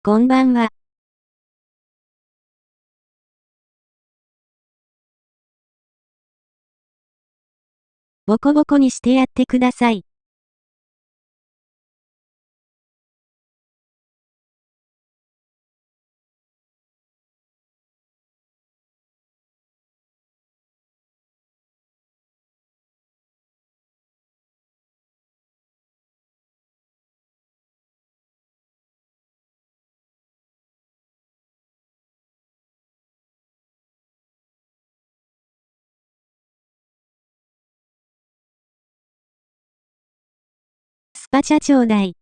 こんばんは。ボコボコにしてやってください。スパチャちょうだい。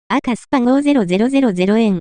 赤スパ50000円。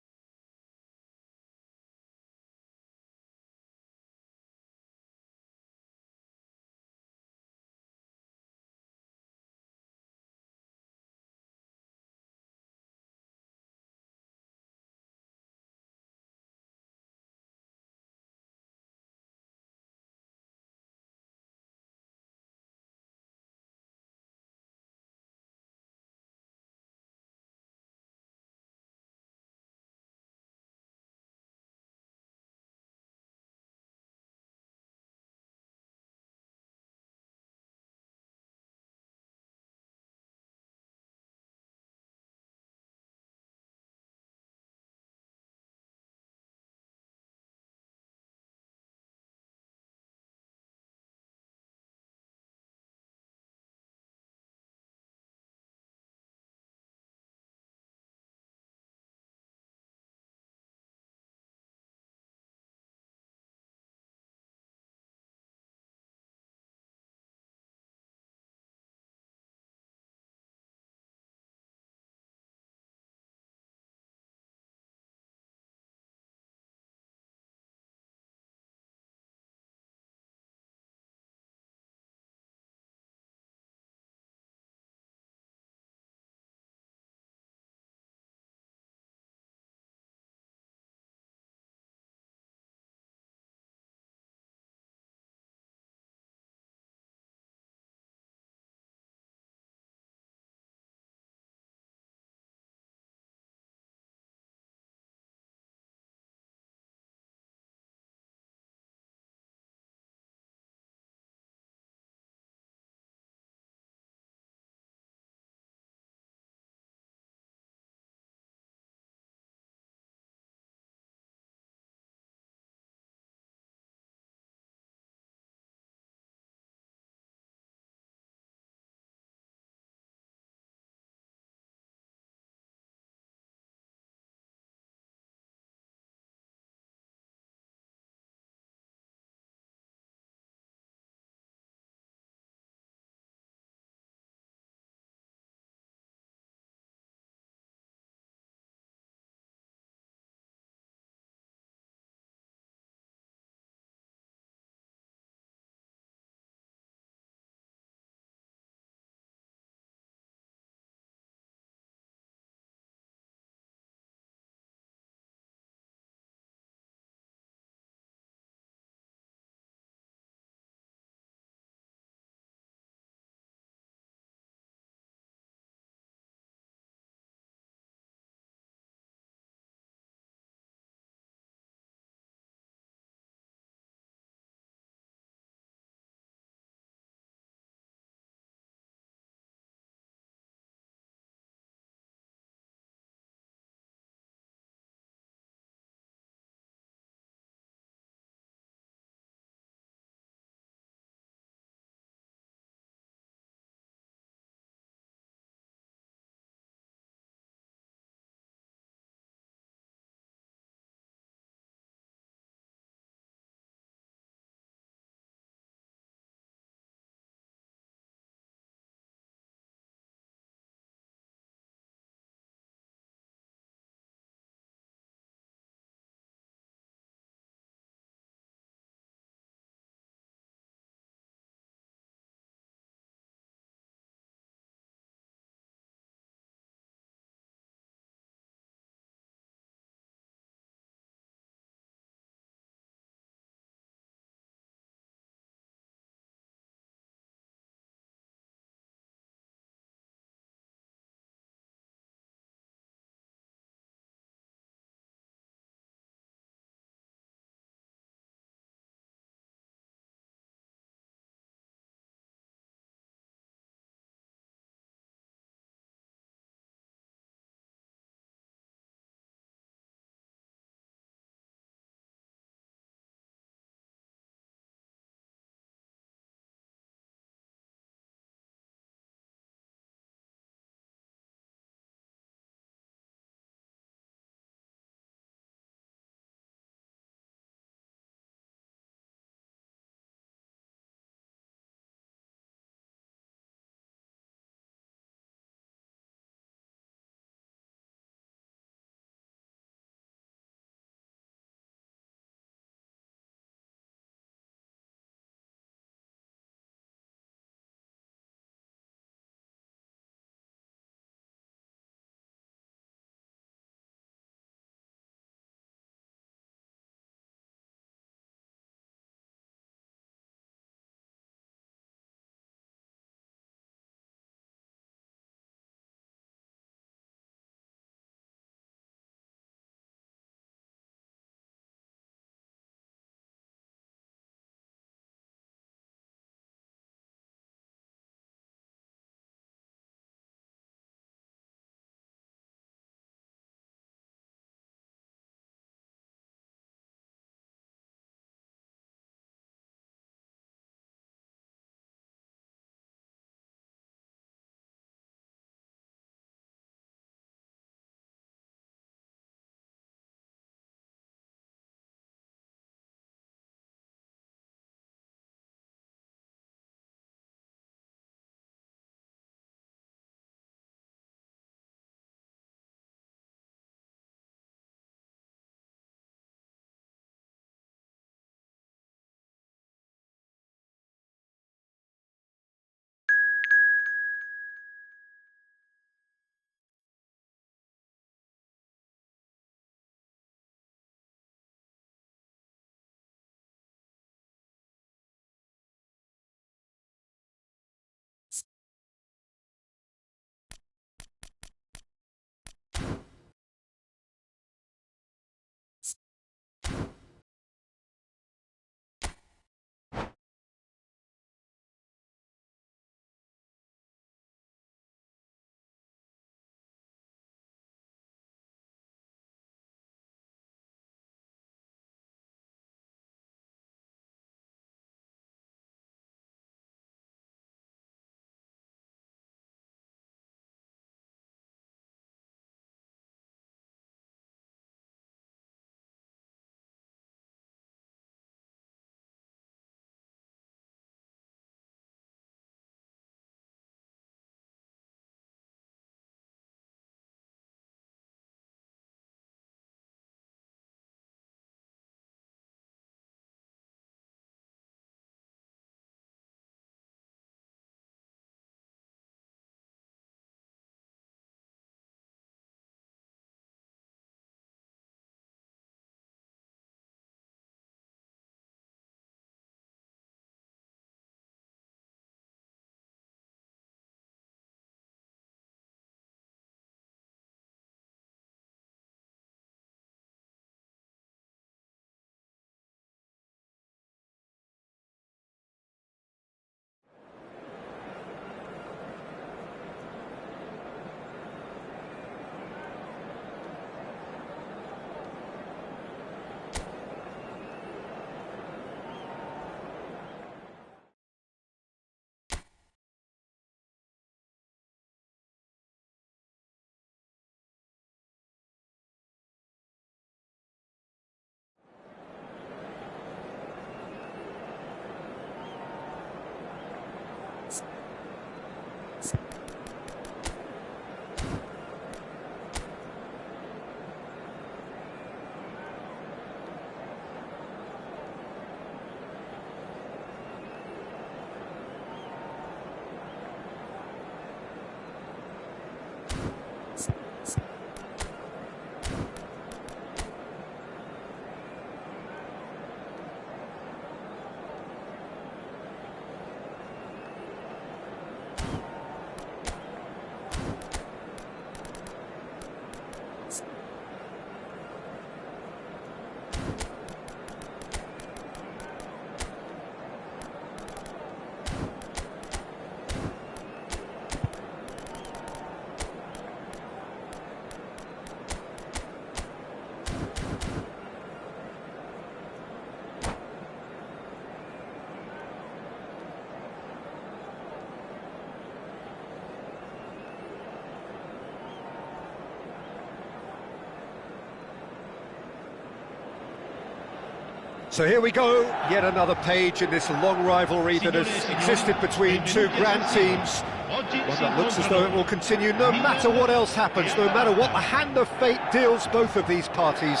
So here we go, yet another page in this long rivalry that has existed between two grand teams. One that looks as though it will continue no matter what else happens, no matter what the hand of fate deals both of these parties.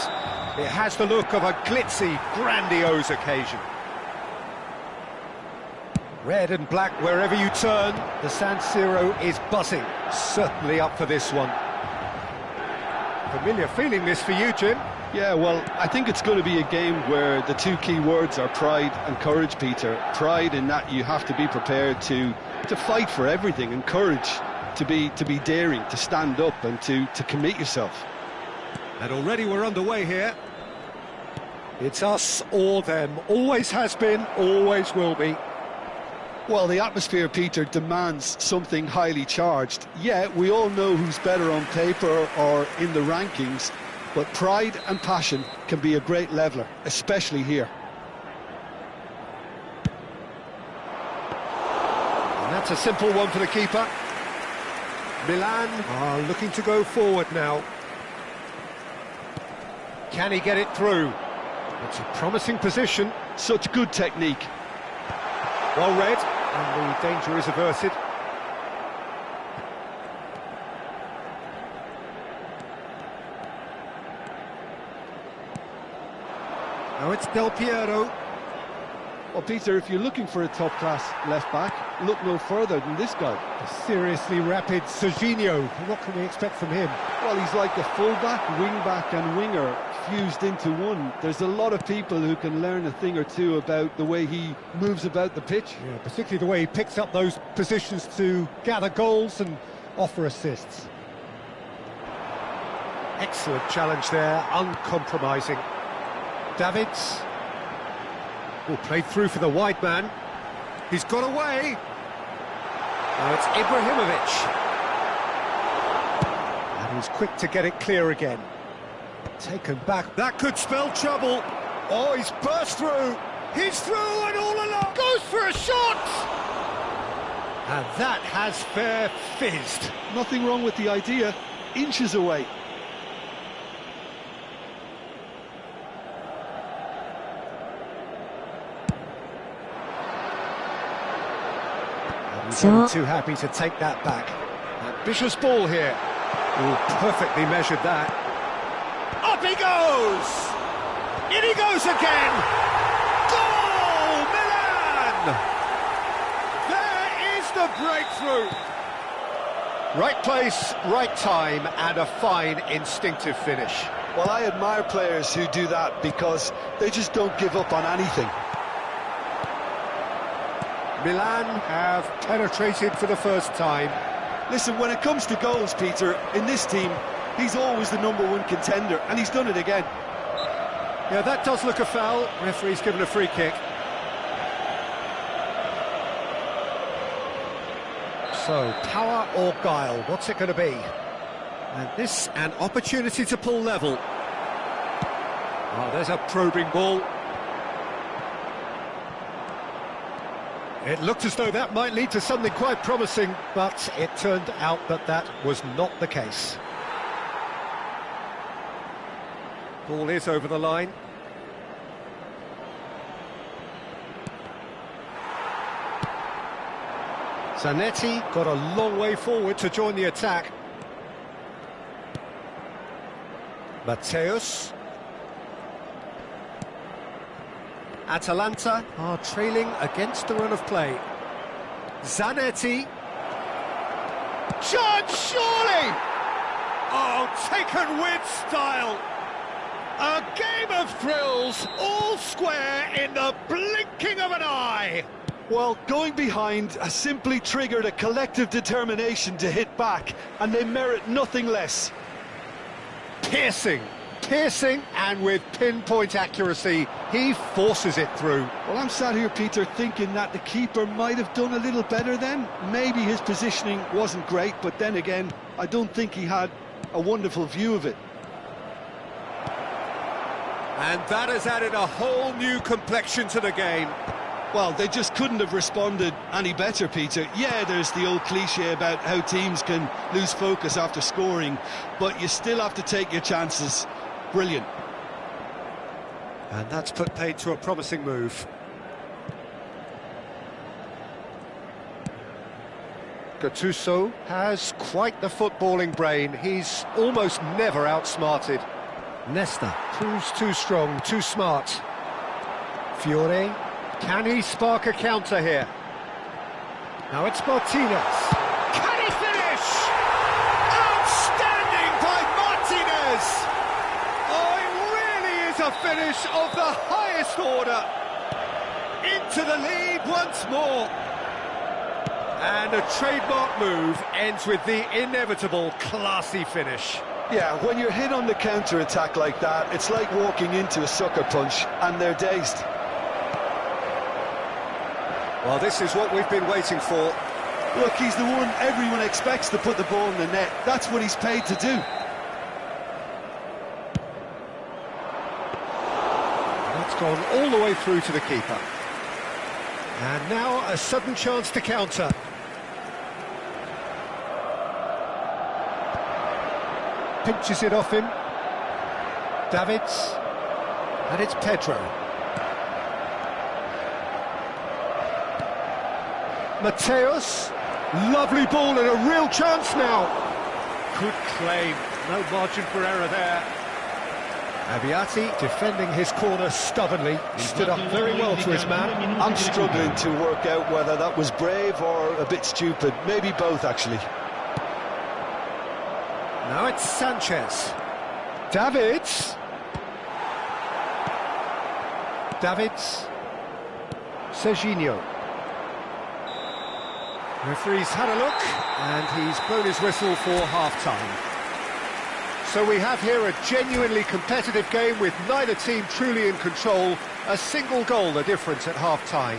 It has the look of a glitzy, grandiose occasion. Red and black wherever you turn, the San Siro is buzzing. Certainly up for this one. Familiar feeling this for you, Jim? Yeah, well, I think it's going to be a game where the two key words are pride and courage, Peter. Pride in that you have to be prepared to fight for everything, and courage to be daring, to stand up and to commit yourself. And already we're underway here. It's us or them. Always has been, always will be. Well, the atmosphere, Peter, demands something highly charged. Yeah, we all know who's better on paper or in the rankings, but pride and passion can be a great leveller, especially here. And that's a simple one for the keeper. Milan are looking to go forward now. Can he get it through? It's a promising position. Such good technique. Well read, and the danger is averted. Now it's Del Piero. Well, Peter, if you're looking for a top-class left-back, look no further than this guy. A seriously rapid Serginho. What can we expect from him? Well, he's like a full-back, wing-back and winger fused into one. There's a lot of people who can learn a thing or two about the way he moves about the pitch. Yeah, particularly the way he picks up those positions to gather goals and offer assists. Excellent challenge there, uncompromising. Davids. Played through for the wide man. He's got away. Now it's Ibrahimovic. And he's quick to get it clear again. Taken back. That could spell trouble. Oh, he's burst through. He's through and all along. Goes for a shot. And that has fair fizzed. Nothing wrong with the idea. Inches away. I'm too happy to take that back. Ambitious ball here. Perfectly measured that. Up he goes! In he goes again! Goal! Milan! There is the breakthrough! Right place, right time, and a fine instinctive finish. Well, I admire players who do that because they just don't give up on anything. Milan have penetrated for the first time. Listen, when it comes to goals, Peter, in this team, he's always the #1 contender, and he's done it again. Yeah, that does look a foul. Referee's given a free kick. So, power or guile, what's it going to be? And this, an opportunity to pull level. Oh, there's a probing ball. It looked as though that might lead to something quite promising, but it turned out that that was not the case. Ball is over the line. Zanetti got a long way forward to join the attack. Mateus. Atalanta are trailing against the run of play. Zanetti. Chance, surely! Oh, taken with style. A game of thrills, all square in the blinking of an eye. Well, going behind has simply triggered a collective determination to hit back, and they merit nothing less. Piercing, and with pinpoint accuracy, he forces it through. Well, I'm sat here, Peter, thinking that the keeper might have done a little better then. Maybe his positioning wasn't great, but then again, I don't think he had a wonderful view of it. And that has added a whole new complexion to the game. Well, they just couldn't have responded any better, Peter. Yeah, there's the old cliche about how teams can lose focus after scoring, but you still have to take your chances. Brilliant. And that's put paid to a promising move. Gattuso has quite the footballing brain. He's almost never outsmarted. Nesta proves too strong, too smart. Fiore, can he spark a counter here? Now it's Martinez. Can he finish? Outstanding by Martinez! Oh, it really is a finish of the highest order. Into the lead once more. And a trademark move ends with the inevitable classy finish. Yeah, when you're hit on the counter-attack like that, it's like walking into a sucker punch and they're dazed. Well, this is what we've been waiting for. Look, he's the one everyone expects to put the ball in the net. That's what he's paid to do. That's gone all the way through to the keeper. And now a sudden chance to counter. Pinches it off him. Davids. And it's Pedro. Mateus. Lovely ball and a real chance now. Good claim. No margin for error there. Abbiati defending his corner stubbornly. Stood up very well to his man. I'm struggling to work out whether that was brave or a bit stupid. Maybe both, actually. Now it's Sanchez. Davids. Serginho. Referee's had a look, and he's blown his whistle for half-time. So we have here a genuinely competitive game with neither team truly in control. A single goal the difference at half-time.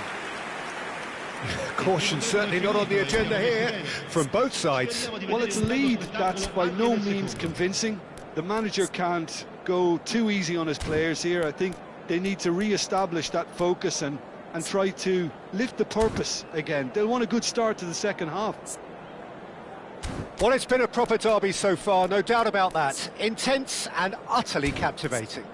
Caution certainly not on the agenda here from both sides. Well, it's a lead that's by no means convincing. The manager can't go too easy on his players here. I think they need to re-establish that focus and try to lift the purpose again. They'll want a good start to the second half. Well, it's been a proper derby so far, no doubt about that. Intense and utterly captivating.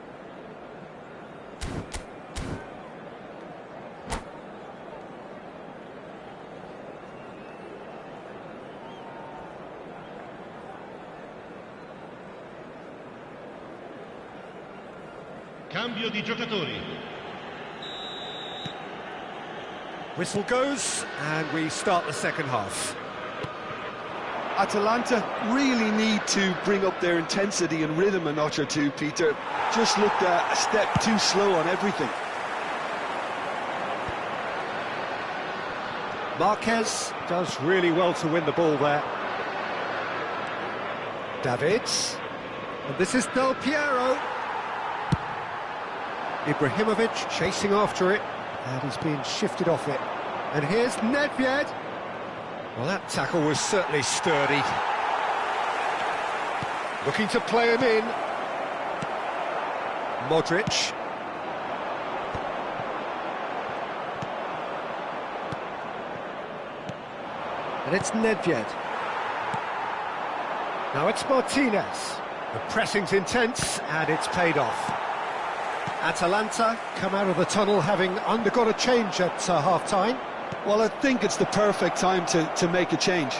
Cambio di giocatori. Whistle goes, and we start the second half. Atalanta really need to bring up their intensity and rhythm a notch or two, Peter. Just looked a step too slow on everything. Marquez does really well to win the ball there. Davids. And this is Del Piero. Ibrahimovic chasing after it, and he's being shifted off it. And here's Nedved. Well, that tackle was certainly sturdy. Looking to play him in. Modric. And it's Nedved. Now it's Martinez. The pressing's intense, and it's paid off. Atalanta come out of the tunnel having undergone a change at half-time. Well, I think it's the perfect time to make a change.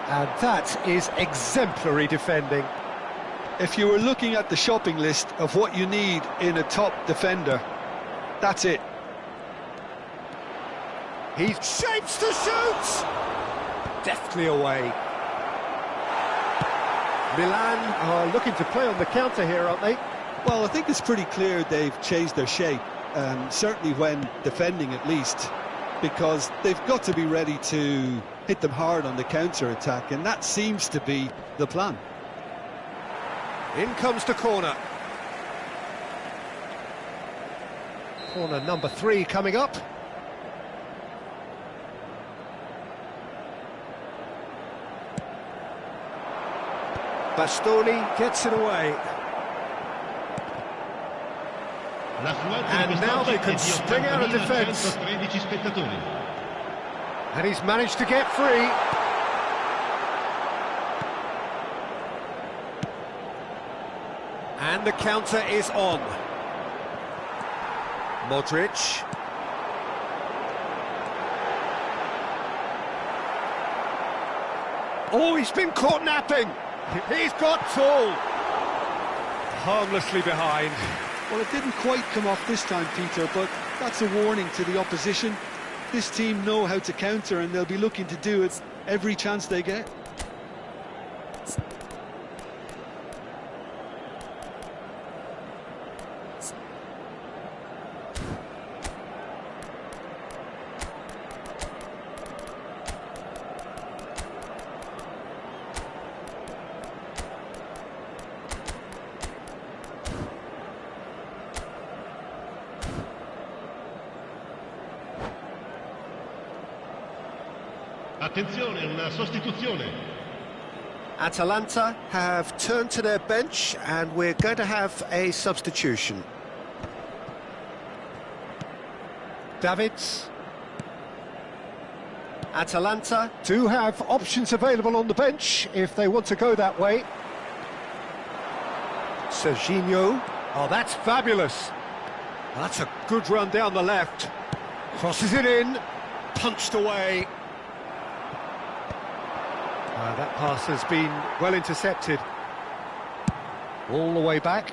And that is exemplary defending. If you were looking at the shopping list of what you need in a top defender, that's it. He shapes to shoot! Deftly away. Milan are looking to play on the counter here, aren't they? Well, I think it's pretty clear they've changed their shape, certainly when defending at least, because they've got to be ready to hit them hard on the counter-attack, and that seems to be the plan. In comes the corner. Corner number 3 coming up. Bastoni gets it away. And now they can spring out of defence. And he's managed to get free. And the counter is on. Modric. Oh, he's been caught napping. He's got tall. Harmlessly behind. Well, it didn't quite come off this time, Peter, but that's a warning to the opposition. This team know how to counter, and they'll be looking to do it every chance they get. Attenzione, una sostituzione. Atalanta have turned to their bench and we're going to have a substitution. Davids. Atalanta do have options available on the bench if they want to go that way. Serginho. Oh, that's fabulous. That's a good run down the left. Crosses it in. Punched away. That pass has been well intercepted. All the way back.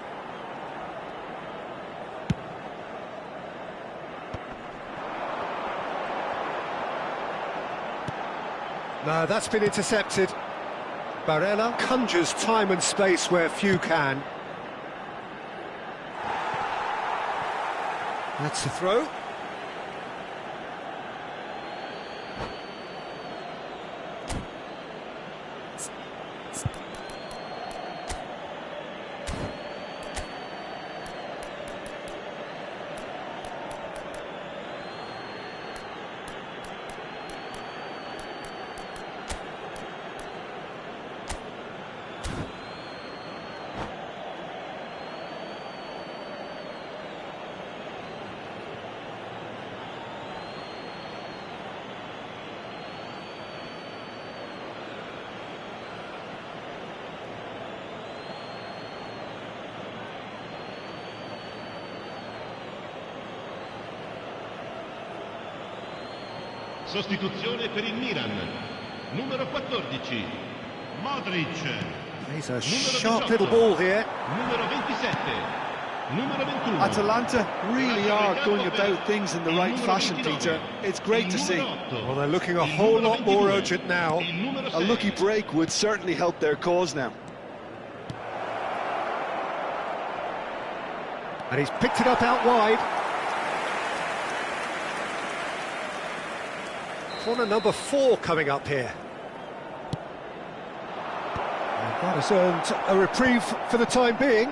No, that's been intercepted. Barella conjures time and space where few can. That's a throw. Sostituzione per il Milan. Numero 14, Modric. He's a sharp little ball here. Numero 27, numero 21. Atalanta really are going about things in the right fashion, Peter. It's great to see. Well, they're looking a whole lot more urgent now. A lucky break would certainly help their cause now. And he's picked it up out wide. Corner number 4 coming up here. And that has earned a reprieve for the time being.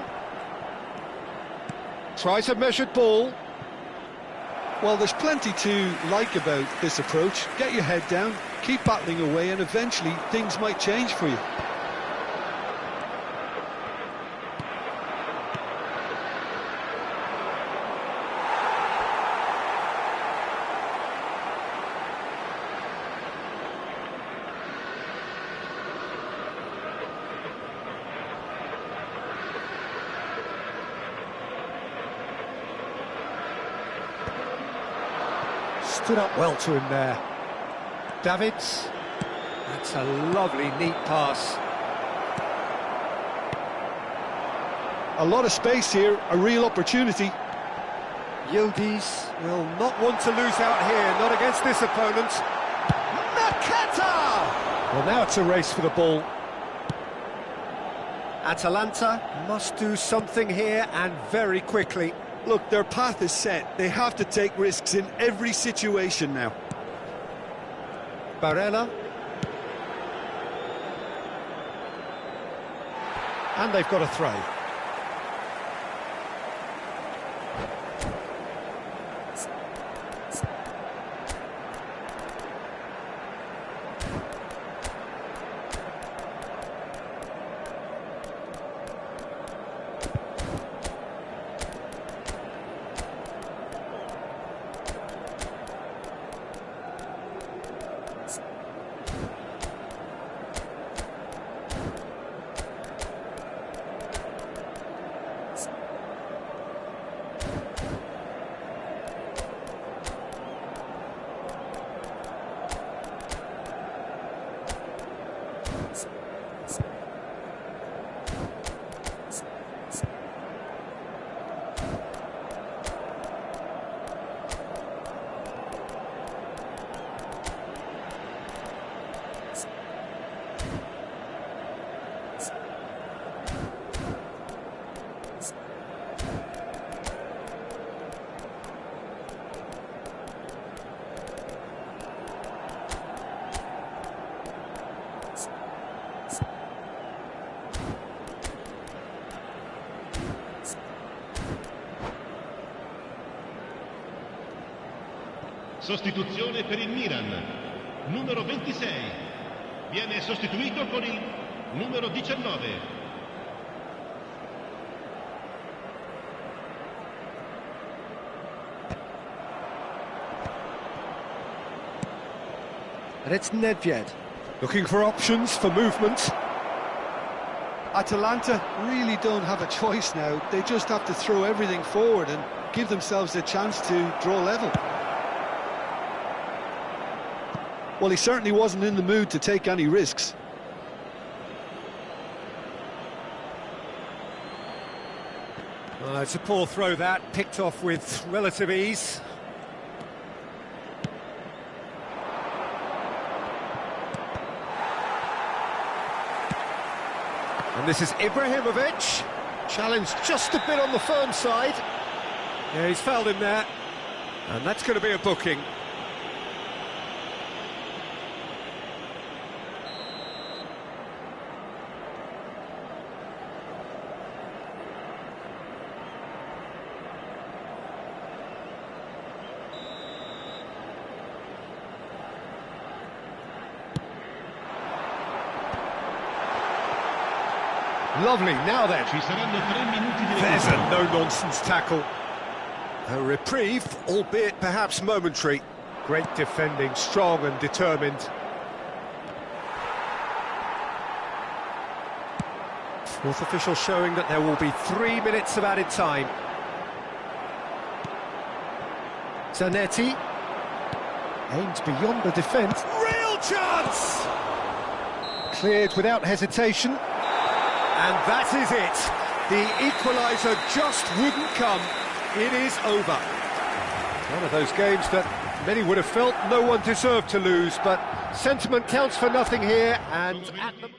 Tries a measured ball. Well, there's plenty to like about this approach. Get your head down, keep battling away, and eventually things might change for you. Stood up well to him there. Davids. That's a lovely, neat pass. A lot of space here, a real opportunity. Yildiz will not want to lose out here, not against this opponent. Nakata! Well, now it's a race for the ball. Atalanta must do something here, and very quickly. Look, their path is set. They have to take risks in every situation now. Barella. And they've got a throw. Sostituzione per il Milan. Numero 26. Viene sostituito con il numero 19. And it's Nedved, looking for options for movement. Atalanta really don't have a choice now. They just have to throw everything forward and give themselves a chance to draw level. Well, he certainly wasn't in the mood to take any risks. It's a poor throw that, picked off with relative ease. And this is Ibrahimovic, challenged just a bit on the firm side. Yeah, he's fouled him there, and that's going to be a booking. Lovely, now then. Ci saranno 3 minuti di There's a recupero. no-nonsense tackle. A reprieve, albeit perhaps momentary. Great defending, strong and determined. Fourth official showing that there will be 3 minutes of added time. Zanetti aims beyond the defence. Real chance! Cleared without hesitation. And that is it. The equaliser just wouldn't come. It is over. One of those games that many would have felt no one deserved to lose, but sentiment counts for nothing here, and at the...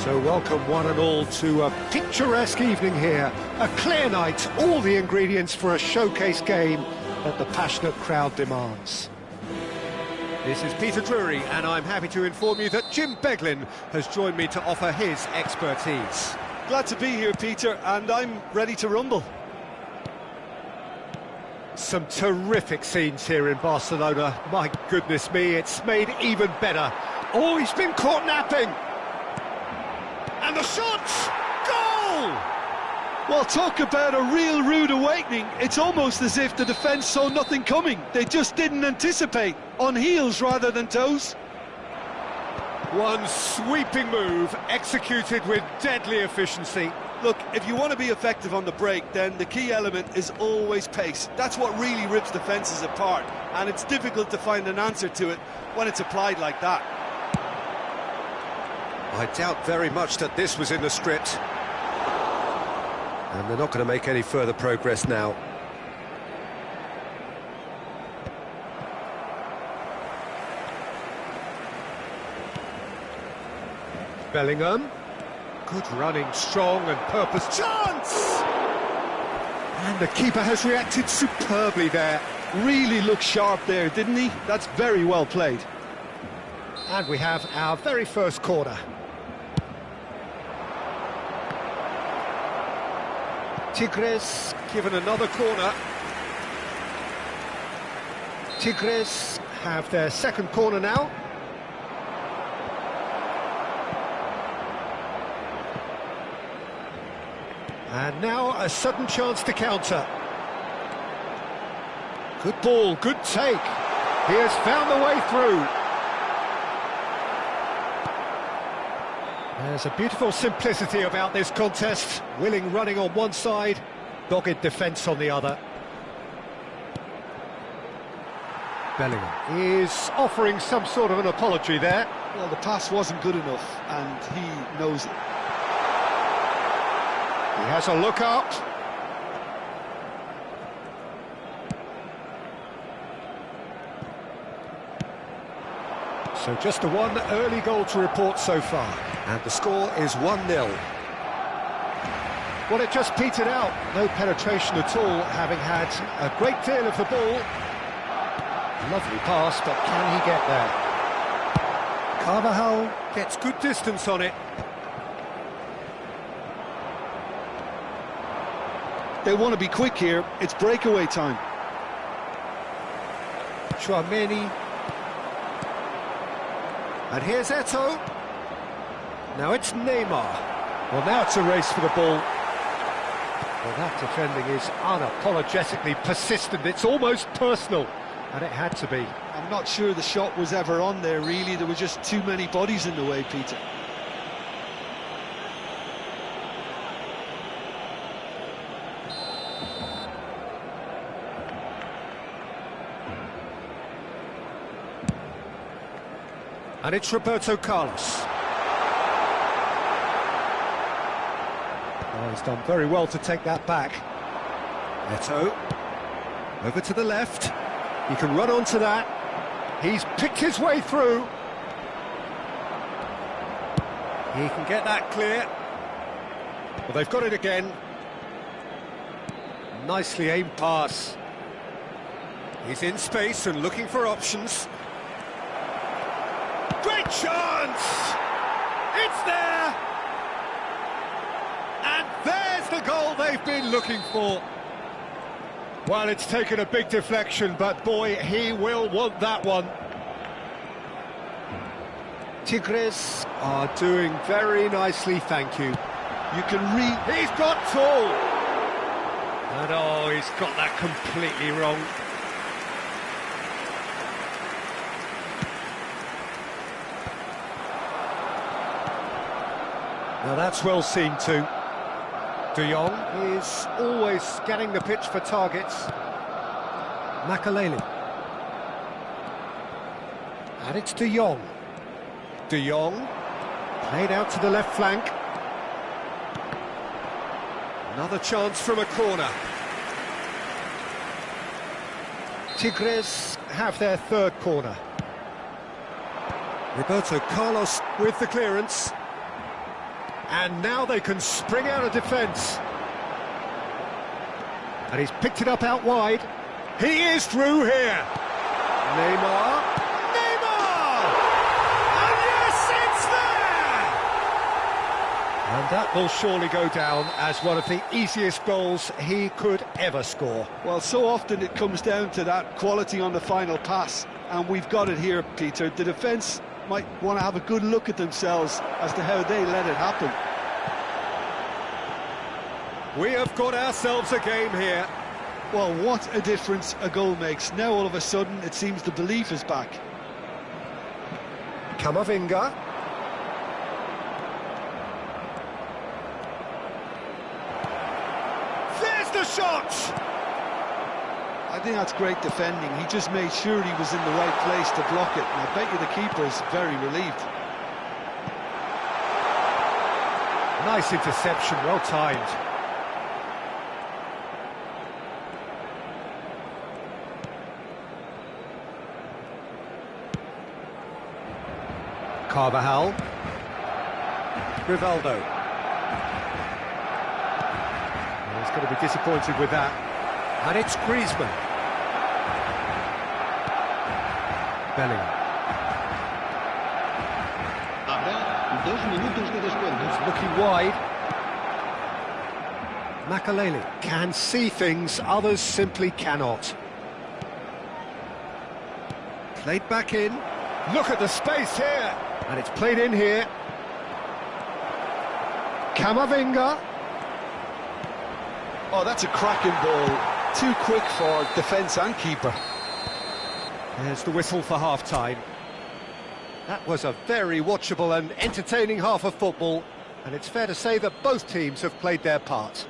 So welcome one and all to a picturesque evening here. A clear night, all the ingredients for a showcase game that the passionate crowd demands. This is Peter Drury, and I'm happy to inform you that Jim Beglin has joined me to offer his expertise. Glad to be here, Peter, and I'm ready to rumble. Some terrific scenes here in Barcelona. My goodness me, it's made even better. Oh, he's been caught napping. And the shot! Goal! Well, talk about a real rude awakening. It's almost as if the defence saw nothing coming. They just didn't anticipate. On heels rather than toes. One sweeping move, executed with deadly efficiency. Look, if you want to be effective on the break, then the key element is always pace. That's what really rips defences apart, and it's difficult to find an answer to it when it's applied like that. I doubt very much that this was in the script. And they're not going to make any further progress now. Bellingham. Good running, strong and purpose. Chance! And the keeper has reacted superbly there. Really looked sharp there, didn't he? That's very well played. And we have our very first corner. Tigres given another corner. Tigres have their second corner now. And now a sudden chance to counter. Good ball, good take. He has found the way through. There's a beautiful simplicity about this contest. Willing running on one side, dogged defence on the other. Bellingham is offering some sort of an apology there. Well, the pass wasn't good enough, and he knows it. He has a look up. So just the one early goal to report so far. And the score is 1-0. Well, it just petered out. No penetration at all, having had a great deal of the ball. Lovely pass, but can he get there? Carvajal gets good distance on it. They want to be quick here. It's breakaway time. Chouameni. And here's Eto'o. Now it's Neymar. Well, now it's a race for the ball. Well, that defending is unapologetically persistent. It's almost personal, and it had to be. I'm not sure the shot was ever on there, really. There were just too many bodies in the way, Peter. And it's Roberto Carlos. Oh, he's done very well to take that back. Eto'o. Over to the left. He can run onto that. He's picked his way through. He can get that clear. Well, they've got it again. Nicely aimed pass. He's in space and looking for options. Great chance! It's there! And there's the goal they've been looking for. Well, it's taken a big deflection, but boy, he will want that one. Tigres are doing very nicely, thank you. You can read... He's got tall! And oh, he's got that completely wrong. Now that's well seen too. De Jong is always scanning the pitch for targets. Makaleli. And it's De Jong. De Jong played out to the left flank. Another chance from a corner. Tigres have their third corner. Roberto Carlos with the clearance. And now they can spring out of defence. And he's picked it up out wide. He is through here. Neymar. Neymar! And yes, it's there! And that will surely go down as one of the easiest goals he could ever score. Well, so often it comes down to that quality on the final pass, and we've got it here, Peter. The defence might want to have a good look at themselves as to how they let it happen. We have got ourselves a game here. Well, what a difference a goal makes. Now all of a sudden it seems the belief is back. Camavinga. There's the shot! I think that's great defending. He just made sure he was in the right place to block it, and I bet you the keeper is very relieved. Nice interception, well timed. Carvajal. Rivaldo. Well, he's going to be disappointed with that. And it's Griezmann. Bellingham. Habrá 2 minutos de descuento. Looking wide. Makaleli can see things others simply cannot. Played back in. Look at the space here. And it's played in here. Camavinga. Oh, that's a cracking ball. Too quick for defence and keeper. There's the whistle for half-time. That was a very watchable and entertaining half of football, and it's fair to say that both teams have played their part.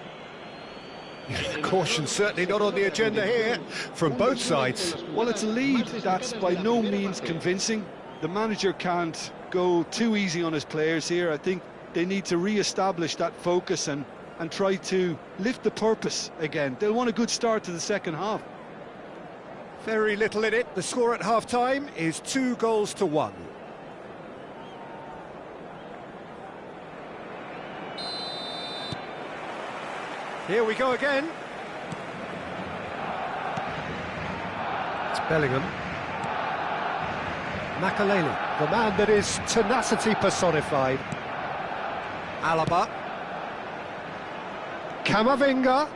Caution certainly not on the agenda here, from both sides. Well, it's a lead that's by no means convincing. The manager can't go too easy on his players here. I think they need to re-establish that focus and try to lift the purpose again. They'll want a good start to the second half. Very little in it. The score at half-time is 2-1. Here we go again. It's Bellingham. Makaleli, the man that is tenacity personified. Alaba. Camavinga.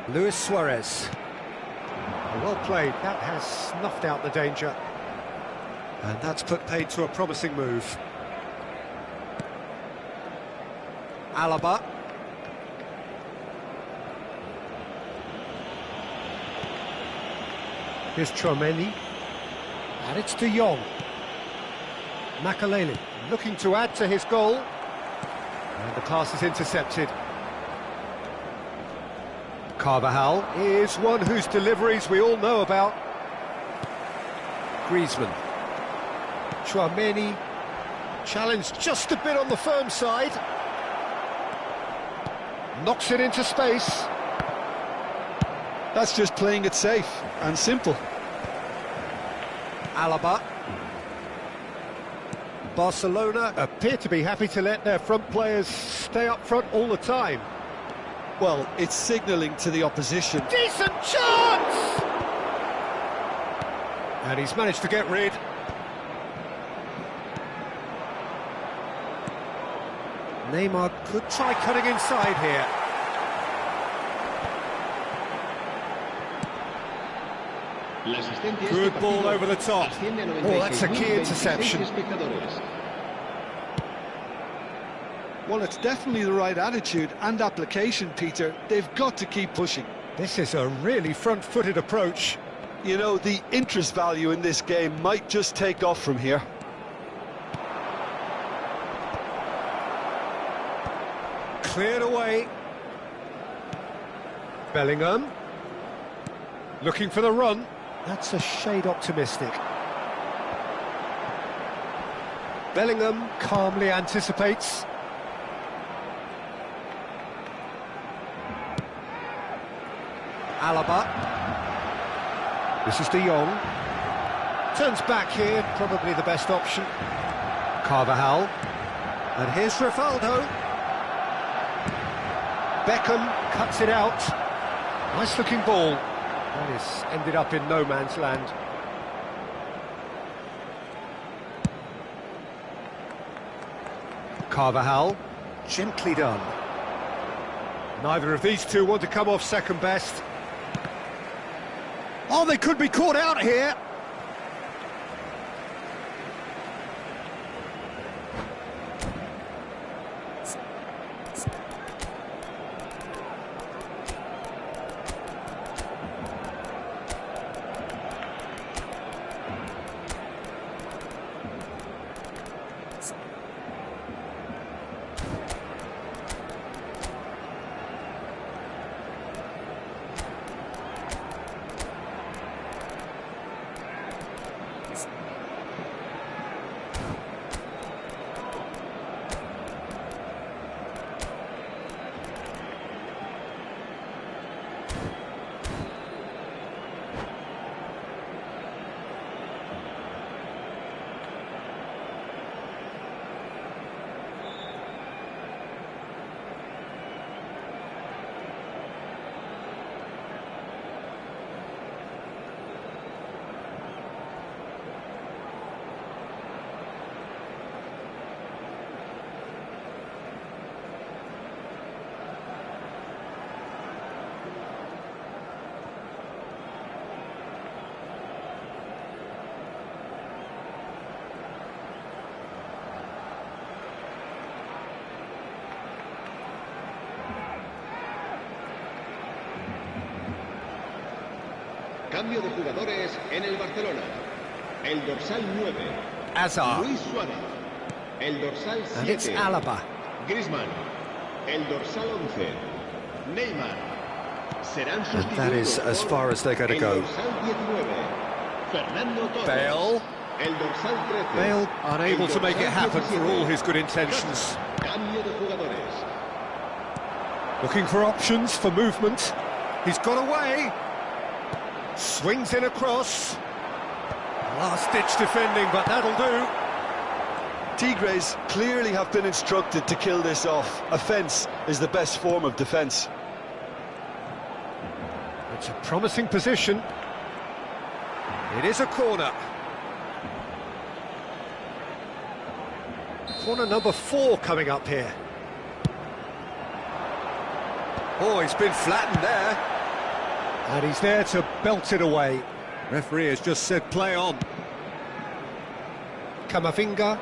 Luis Suarez. Well played, that has snuffed out the danger. And that's put paid to a promising move. Alaba. Here's Chouameni. And it's De Jong. Makaleli looking to add to his goal. And the pass is intercepted. Carvajal is one whose deliveries we all know about. Griezmann. Chouameni challenged just a bit on the firm side. Knocks it into space. That's just playing it safe and simple. Alaba. Barcelona appear to be happy to let their front players stay up front all the time. Well, it's signalling to the opposition. Decent chance! And he's managed to get rid. Neymar could try cutting inside here. Good ball over the top. Oh, that's a key interception. Well, it's definitely the right attitude and application, Peter. They've got to keep pushing. This is a really front-footed approach. You know, the interest value in this game might just take off from here. Cleared away. Bellingham. Looking for the run. That's a shade optimistic. Bellingham calmly anticipates. Alaba. This is De Jong. Turns back here, probably the best option. Carvajal. And here's Rivaldo. Beckham cuts it out. Nice looking ball. That is ended up in no man's land. Carvajal. Gently done. Neither of these two want to come off second best. Oh, they could be caught out here. Cambio de jugadores en el Barcelona. El dorsal 9. Hazard. Luis Suárez. El dorsal 7. And it's Alaba. Griezmann. El dorsal 11. Neymar. Serán sustituidos. And that is as far as they're going to go. El dorsal 19. Fernando Torres. Bale. El dorsal 13. Bale unable to make it happen for all his good intentions. Cambio de jugadores. Looking for options for movement. He's got away. Swings in across. Last-ditch defending, but that'll do. Tigres clearly have been instructed to kill this off. Offence is the best form of defence. It's a promising position. It is a corner. Corner number 4 coming up here. Oh, he's been flattened there. And he's there to belt it away. Referee has just said play on. Camavinga.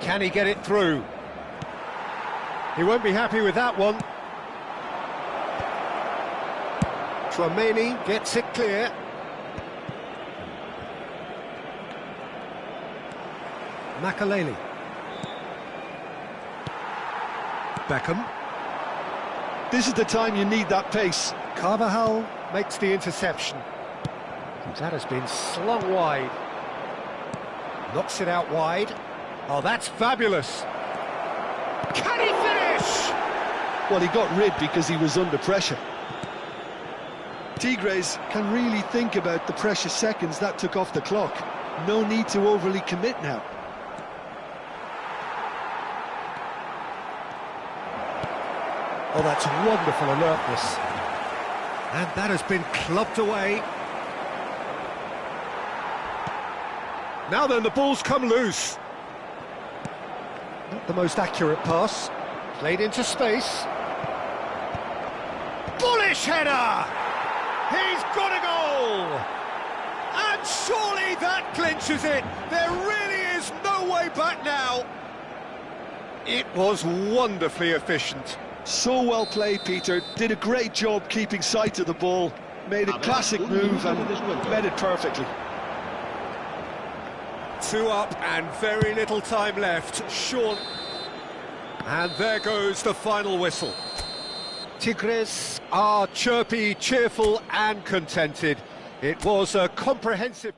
Can he get it through? He won't be happy with that one. Tchouaméni gets it clear. Makaleli. Beckham. This is the time you need that pace. Carvajal makes the interception. That has been slung wide. Knocks it out wide. Oh, that's fabulous. Can he finish? Well, he got rid because he was under pressure. Tigres can really think about the precious seconds that took off the clock. No need to overly commit now. Oh, that's wonderful alertness. And that has been clubbed away. Now then, the ball's come loose. Not the most accurate pass. Played into space. Bullish header! He's got a goal! And surely that clinches it. There really is no way back now. It was wonderfully efficient. So well played, Peter. Did a great job keeping sight of the ball. Made a classic move and met it perfectly. 2 up and very little time left. Sean. And there goes the final whistle. Tigres are chirpy, cheerful and contented. It was a comprehensive...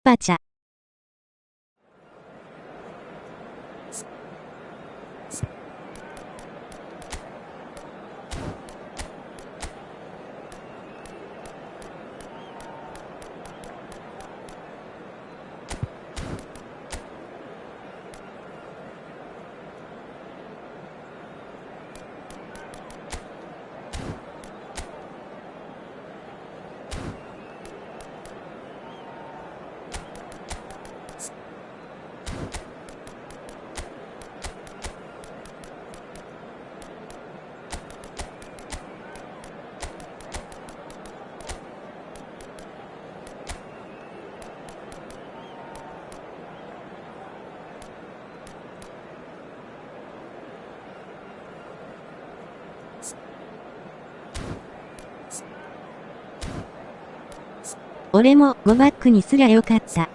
バチャ。俺も5バックにすりゃよかった。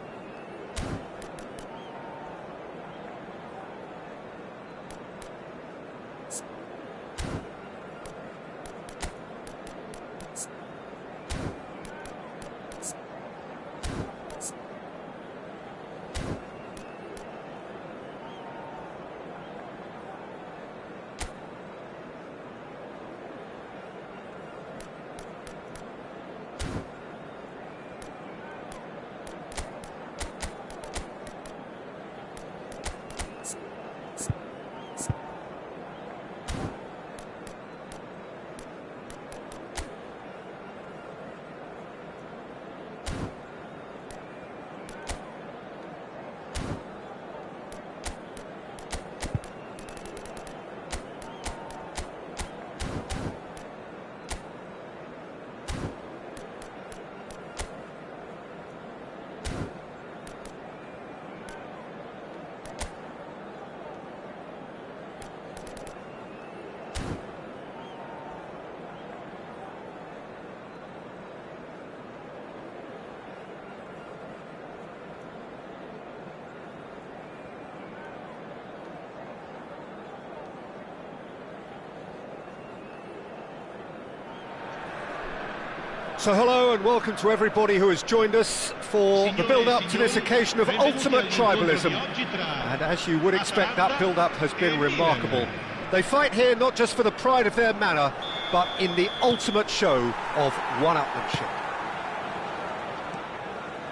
So hello and welcome to everybody who has joined us for the build-up to this occasion of ultimate tribalism. And as you would expect, that build-up has been remarkable. They fight here not just for the pride of their manor, but in the ultimate show of one-upmanship.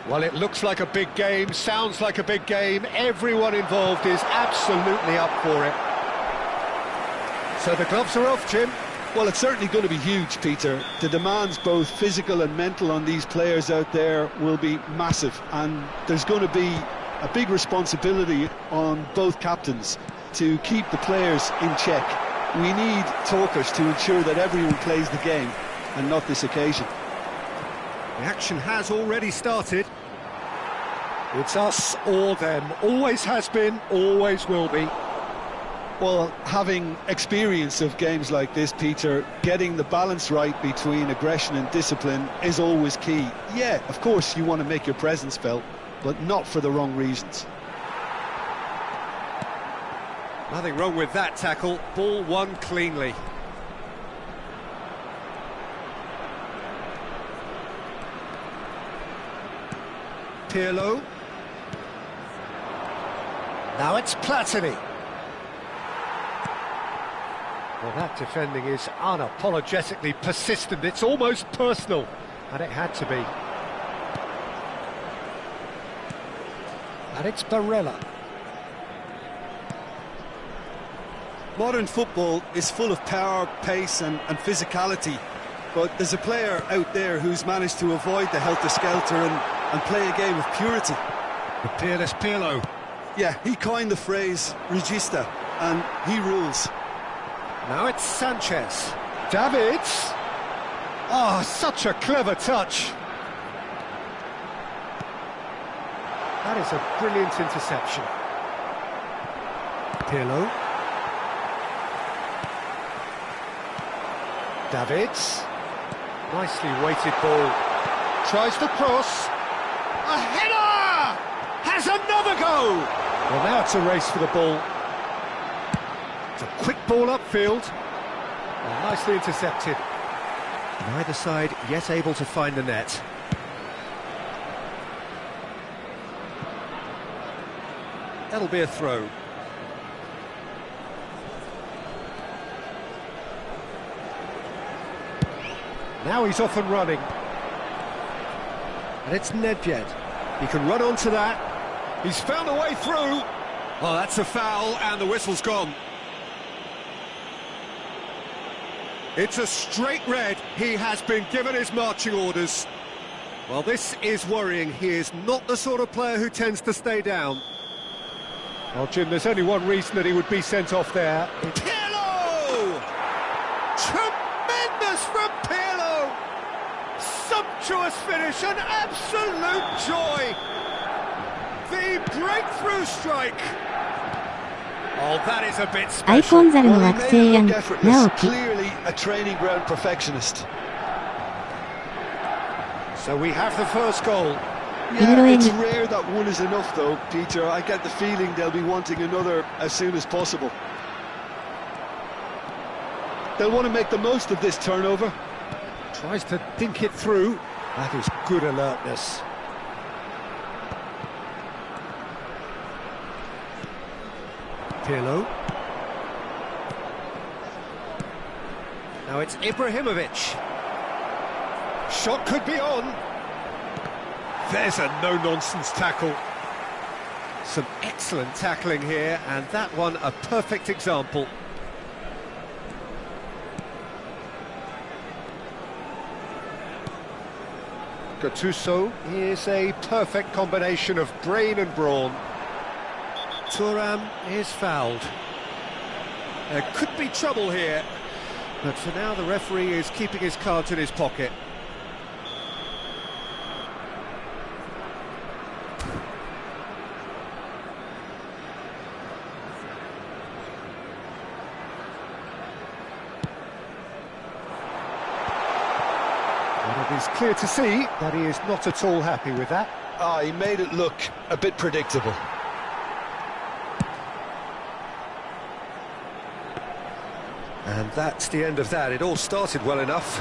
Well, it looks like a big game, sounds like a big game. Everyone involved is absolutely up for it. So the gloves are off, Jim. Well, it's certainly going to be huge, Peter. The demands, both physical and mental, on these players out there will be massive, and there's going to be a big responsibility on both captains to keep the players in check. We need talkers to ensure that everyone plays the game, and not this occasion. The action has already started. It's us or them. Always has been, always will be. Well, having experience of games like this, Peter, getting the balance right between aggression and discipline is always key. Yeah, of course you want to make your presence felt, but not for the wrong reasons. Nothing wrong with that tackle. Ball won cleanly. Pirlo. Now it's Platini. Well, that defending is unapologetically persistent. It's almost personal, and it had to be. And it's Barella. Modern football is full of power, pace and physicality, but there's a player out there who's managed to avoid the helter-skelter and play a game of purity. The peerless Pirlo. Yeah, he coined the phrase regista, and he rules. Now it's Sanchez. Davids. Oh, such a clever touch. That is a brilliant interception. Pirlo. Davids. Nicely weighted ball. Tries the cross. A header! Has another go! Well, now it's a race for the ball. It's a quick ball upfield. Well, nicely intercepted. Neither side yet able to find the net. That'll be a throw. Now he's off and running. And it's Nedved. He can run onto that. He's found a way through. Oh, that's a foul, and the whistle's gone. It's a straight red. He has been given his marching orders. Well, this is worrying. He is not the sort of player who tends to stay down. Well, Jim, there's only one reason that he would be sent off there. Pirlo! Tremendous from Pirlo! Sumptuous finish, an absolute joy! The breakthrough strike! Oh, that is a bit special. アイコンザルの惑星やん、直樹。Clearly a training ground perfectionist. So we have the first goal. Yeah, it's rare that one is enough though, Peter. I get the feeling they'll be wanting another as soon as possible. They'll want to make the most of this turnover. Tries to think it through. That is good alertness. Pirlo. Now it's Ibrahimovic. Shot could be on. There's a no-nonsense tackle. Some excellent tackling here, and that one a perfect example. Gattuso is a perfect combination of brain and brawn. Thuram is fouled. There could be trouble here, but for now the referee is keeping his cards in his pocket. It is clear to see that he is not at all happy with that. He made it look a bit predictable. And that's the end of that. It all started well enough.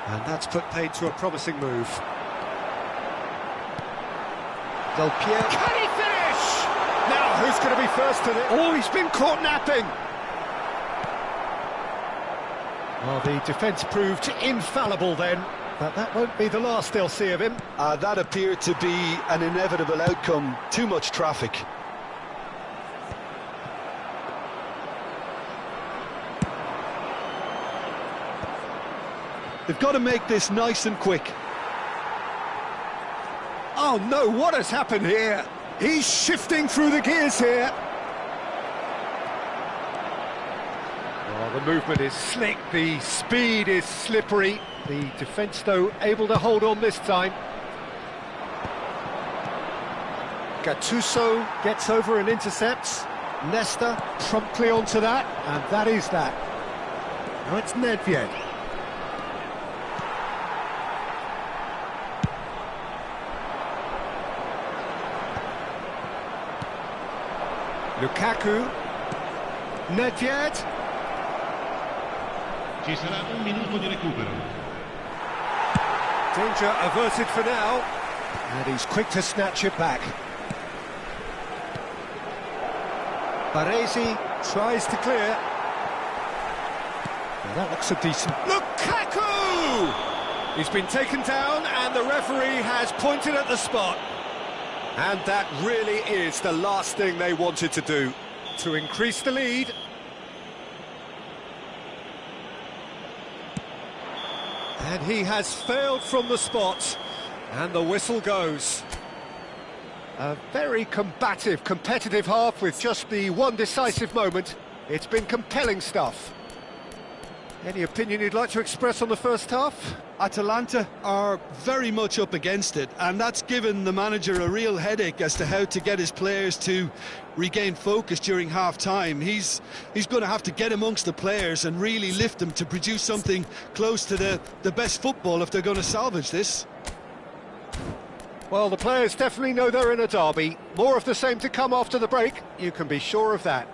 And that's put paid to a promising move. Del Piero. Can he finish? Now, who's going to be first to it? Oh, he's been caught napping. Well, the defence proved infallible then, but that won't be the last they'll see of him. That appeared to be an inevitable outcome. Too much traffic. They've got to make this nice and quick. Oh no, what has happened here? He's shifting through the gears here. The movement is slick, the speed is slippery. The defence, though, able to hold on this time. Gattuso gets over and intercepts. Nesta promptly onto that, and that is that. Now it's Nedved. Lukaku. Nedved. Ci sarà un minuto di recupero. Danger averted for now, and he's quick to snatch it back. Baresi tries to clear. Now that looks a decent... Lukaku! He's been taken down, and the referee has pointed at the spot. And that really is the last thing they wanted to do, to increase the lead. And he has failed from the spot, and the whistle goes. A very combative, competitive half with just the one decisive moment. It's been compelling stuff. Any opinion you'd like to express on the first half? Atalanta are very much up against it, and that's given the manager a real headache as to how to get his players to regain focus during half-time. He's going to have to get amongst the players and really lift them to produce something close to the best football if they're going to salvage this. Well, the players definitely know they're in a derby. More of the same to come after the break, you can be sure of that.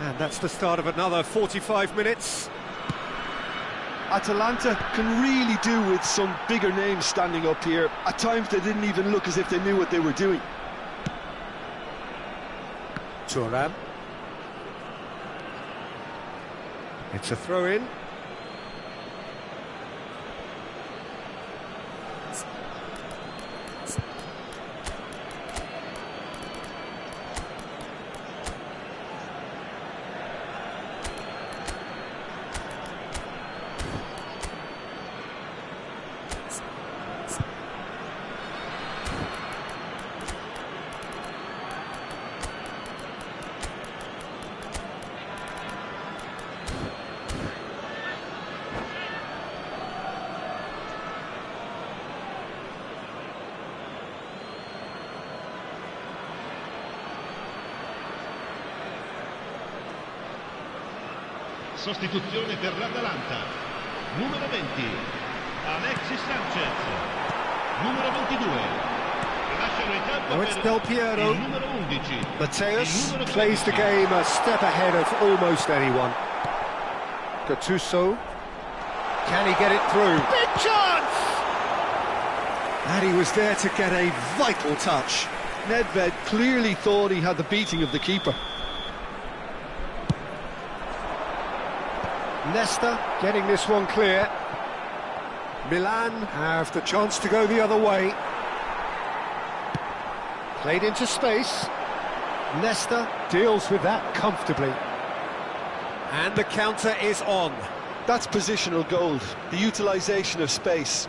And that's the start of another 45 minutes. Atalanta can really do with some bigger names standing up here. At times they didn't even look as if they knew what they were doing. Thuram. It's a throw-in. Sostituzione per l'Atalanta. Numero 20, Alexis Sanchez. Numero 22, lasciano il campo Oh, it's per Del Piero. il numero 11. Mateus Il numero plays the 13. game a step ahead of almost anyone. Gattuso. Can he get it through? Big chance! And he was there to get a vital touch. Nedved clearly thought he had the beating of the keeper. Nesta getting this one clear. Milan have the chance to go the other way. Played into space. Nesta deals with that comfortably. And the counter is on. That's positional gold, the utilisation of space.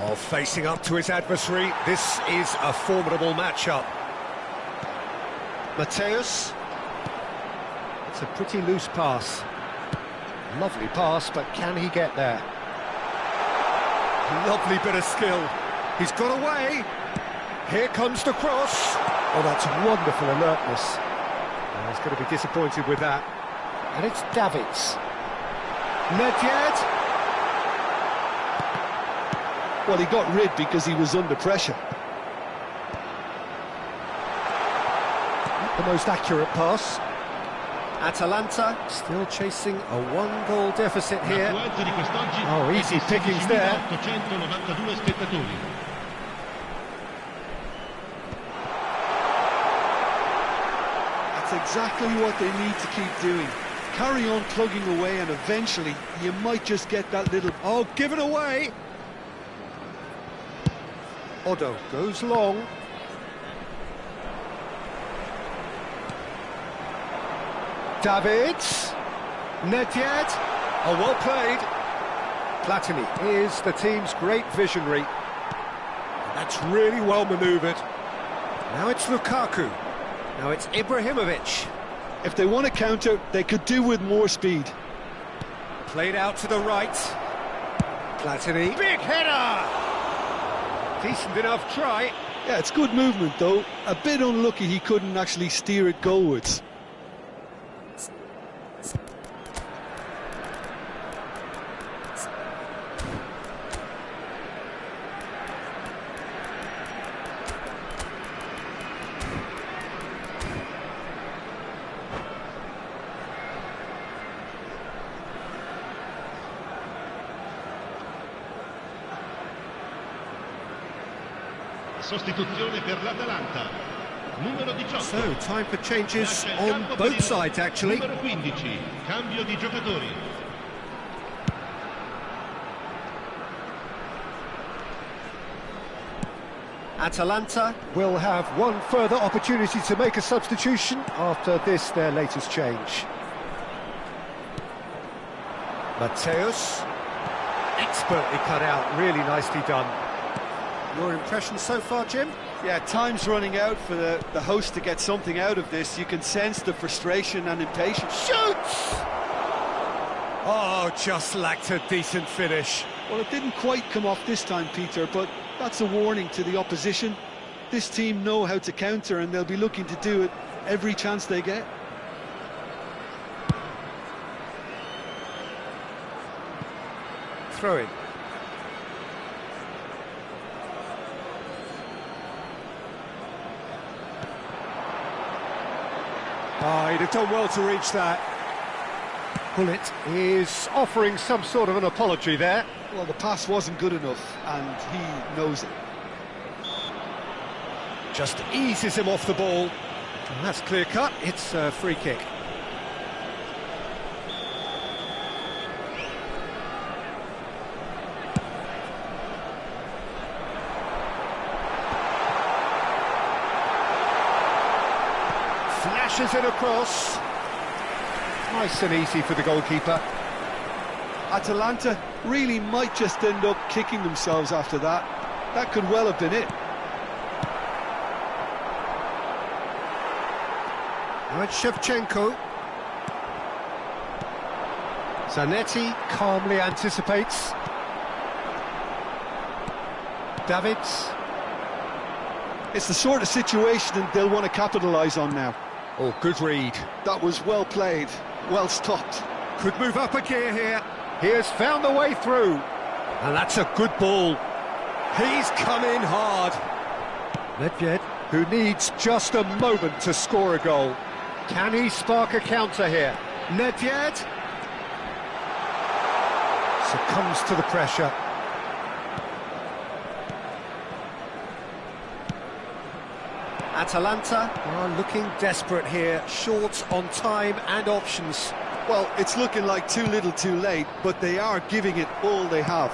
Oh, facing up to his adversary, this is a formidable matchup. Mateus. It's a pretty loose pass. Lovely pass, but can he get there? Lovely bit of skill. He's got away. Here comes the cross. Oh, that's wonderful alertness. Oh, he's going to be disappointed with that. And it's Davids. Nedved. Well, he got rid because he was under pressure. Not the most accurate pass. Atalanta still chasing a one-goal deficit here. L'affluenza di quest'oggi Oh, è easy di pickings there. 16.892 spettatori. That's exactly what they need to keep doing. Carry on plugging away and eventually you might just get that little... Oh, given away. Odo goes long. Davids. Nedved. Oh, well played. Platini is the team's great visionary. That's really well manoeuvred. Now it's Lukaku. Now it's Ibrahimovic. If they want to counter, they could do with more speed. Played out to the right. Platini. Big header! Decent enough try. Yeah, it's good movement though. A bit unlucky he couldn't actually steer it goalwards. Sostituzione per l'Atalanta. Numero 18. So, time for changes Lascia il on campo per both il sides, actually. Numero 15. Cambio di giocatori. Atalanta will have one further opportunity to make a substitution after this, their latest change. Mateus. Expertly cut out, really nicely done. Your impression so far, Jim? Yeah, time's running out for the host to get something out of this. You can sense the frustration and impatience. Shoots! Oh, just lacked a decent finish. Well, it didn't quite come off this time, Peter, but that's a warning to the opposition. This team know how to counter and they'll be looking to do it every chance they get. Throw in. Oh, he'd have done well to reach that. Bullet is offering some sort of an apology there. Well, the pass wasn't good enough, and he knows it. Just eases him off the ball. And that's clear cut. It's a free kick. Flashes it across. Nice and easy for the goalkeeper. Atalanta really might just end up kicking themselves after that. That could well have been it. Now it's Shevchenko. Zanetti calmly anticipates. Davids. It's the sort of situation they'll want to capitalise on now. Oh, good read. That was well played, well stopped. Could move up a gear here. He has found the way through. And that's a good ball. He's come in hard. Nedved, who needs just a moment to score a goal. Can he spark a counter here? Nedved succumbs to the pressure. Atalanta are looking desperate here, short on time and options. Well, it's looking like too little too late, but they are giving it all they have.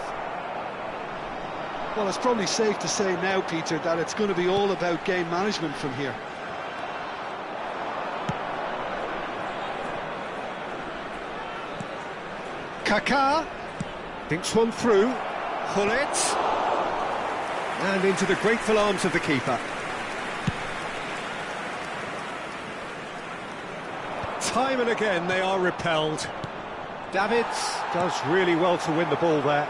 Well, it's probably safe to say now, Peter, that it's going to be all about game management from here. Kaká thinks one through. Hullet. And into the grateful arms of the keeper. Time and again they are repelled. Davids does really well to win the ball there.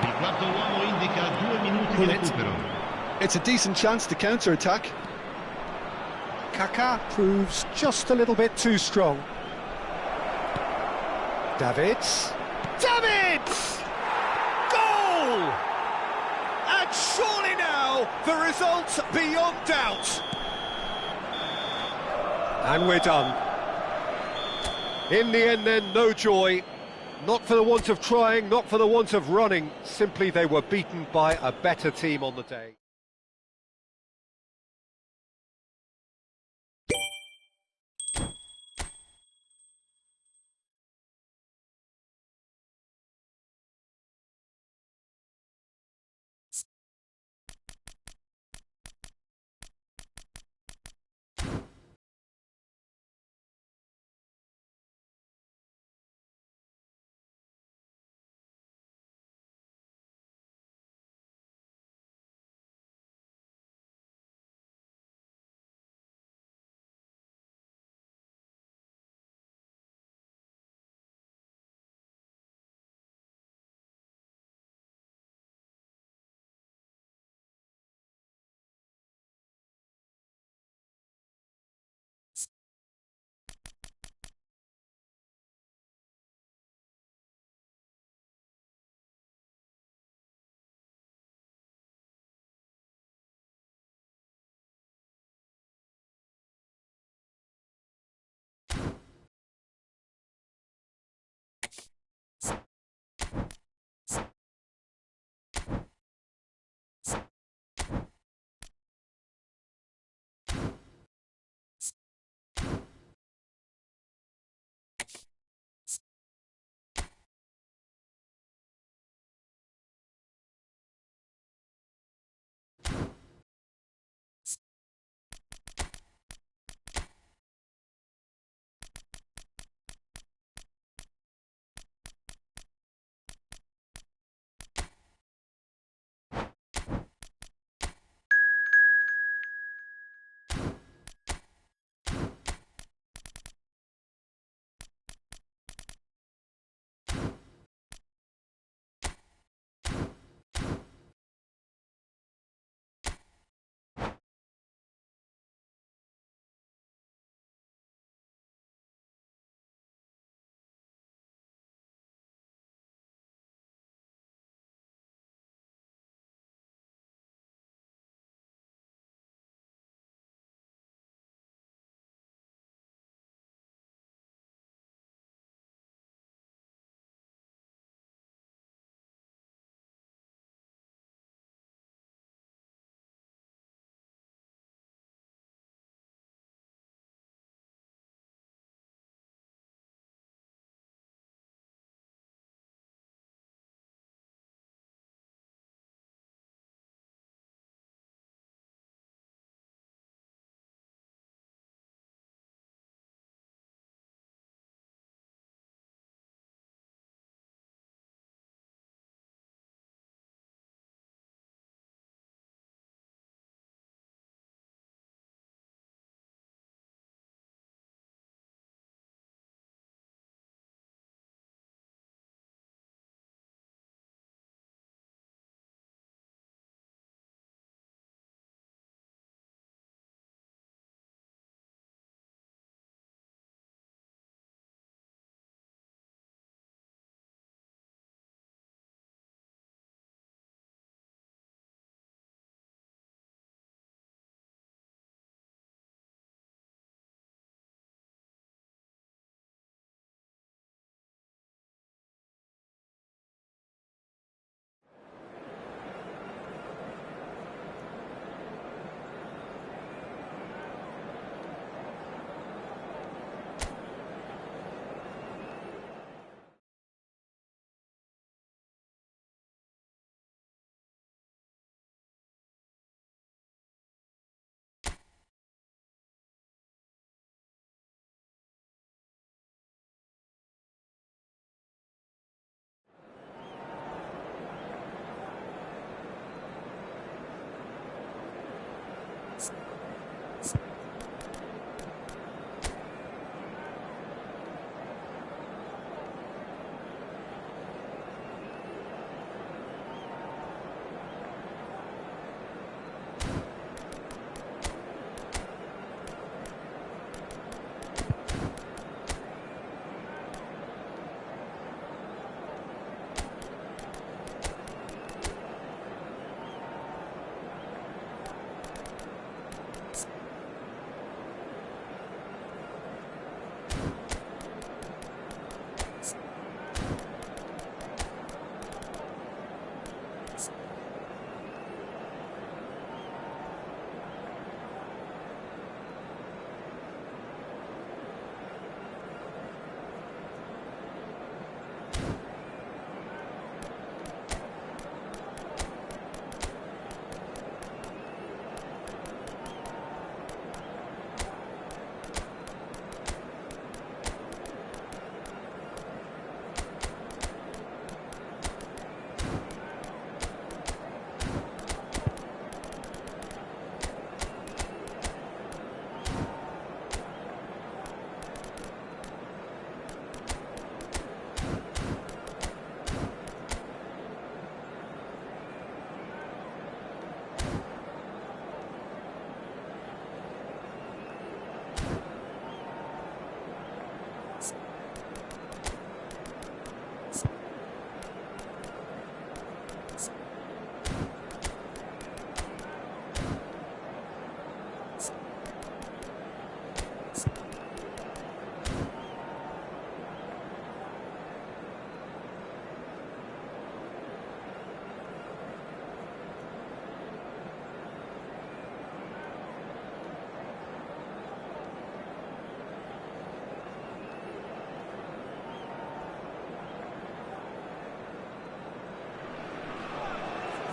Il quarto uomo indica 2 minuti di recupero. It's a decent chance to counter-attack. Kaká proves just a little bit too strong. Davids. Davids! Goal! And surely now the result's beyond doubt. And we're done. In the end then, no joy. Not for the want of trying, not for the want of running. Simply they were beaten by a better team on the day.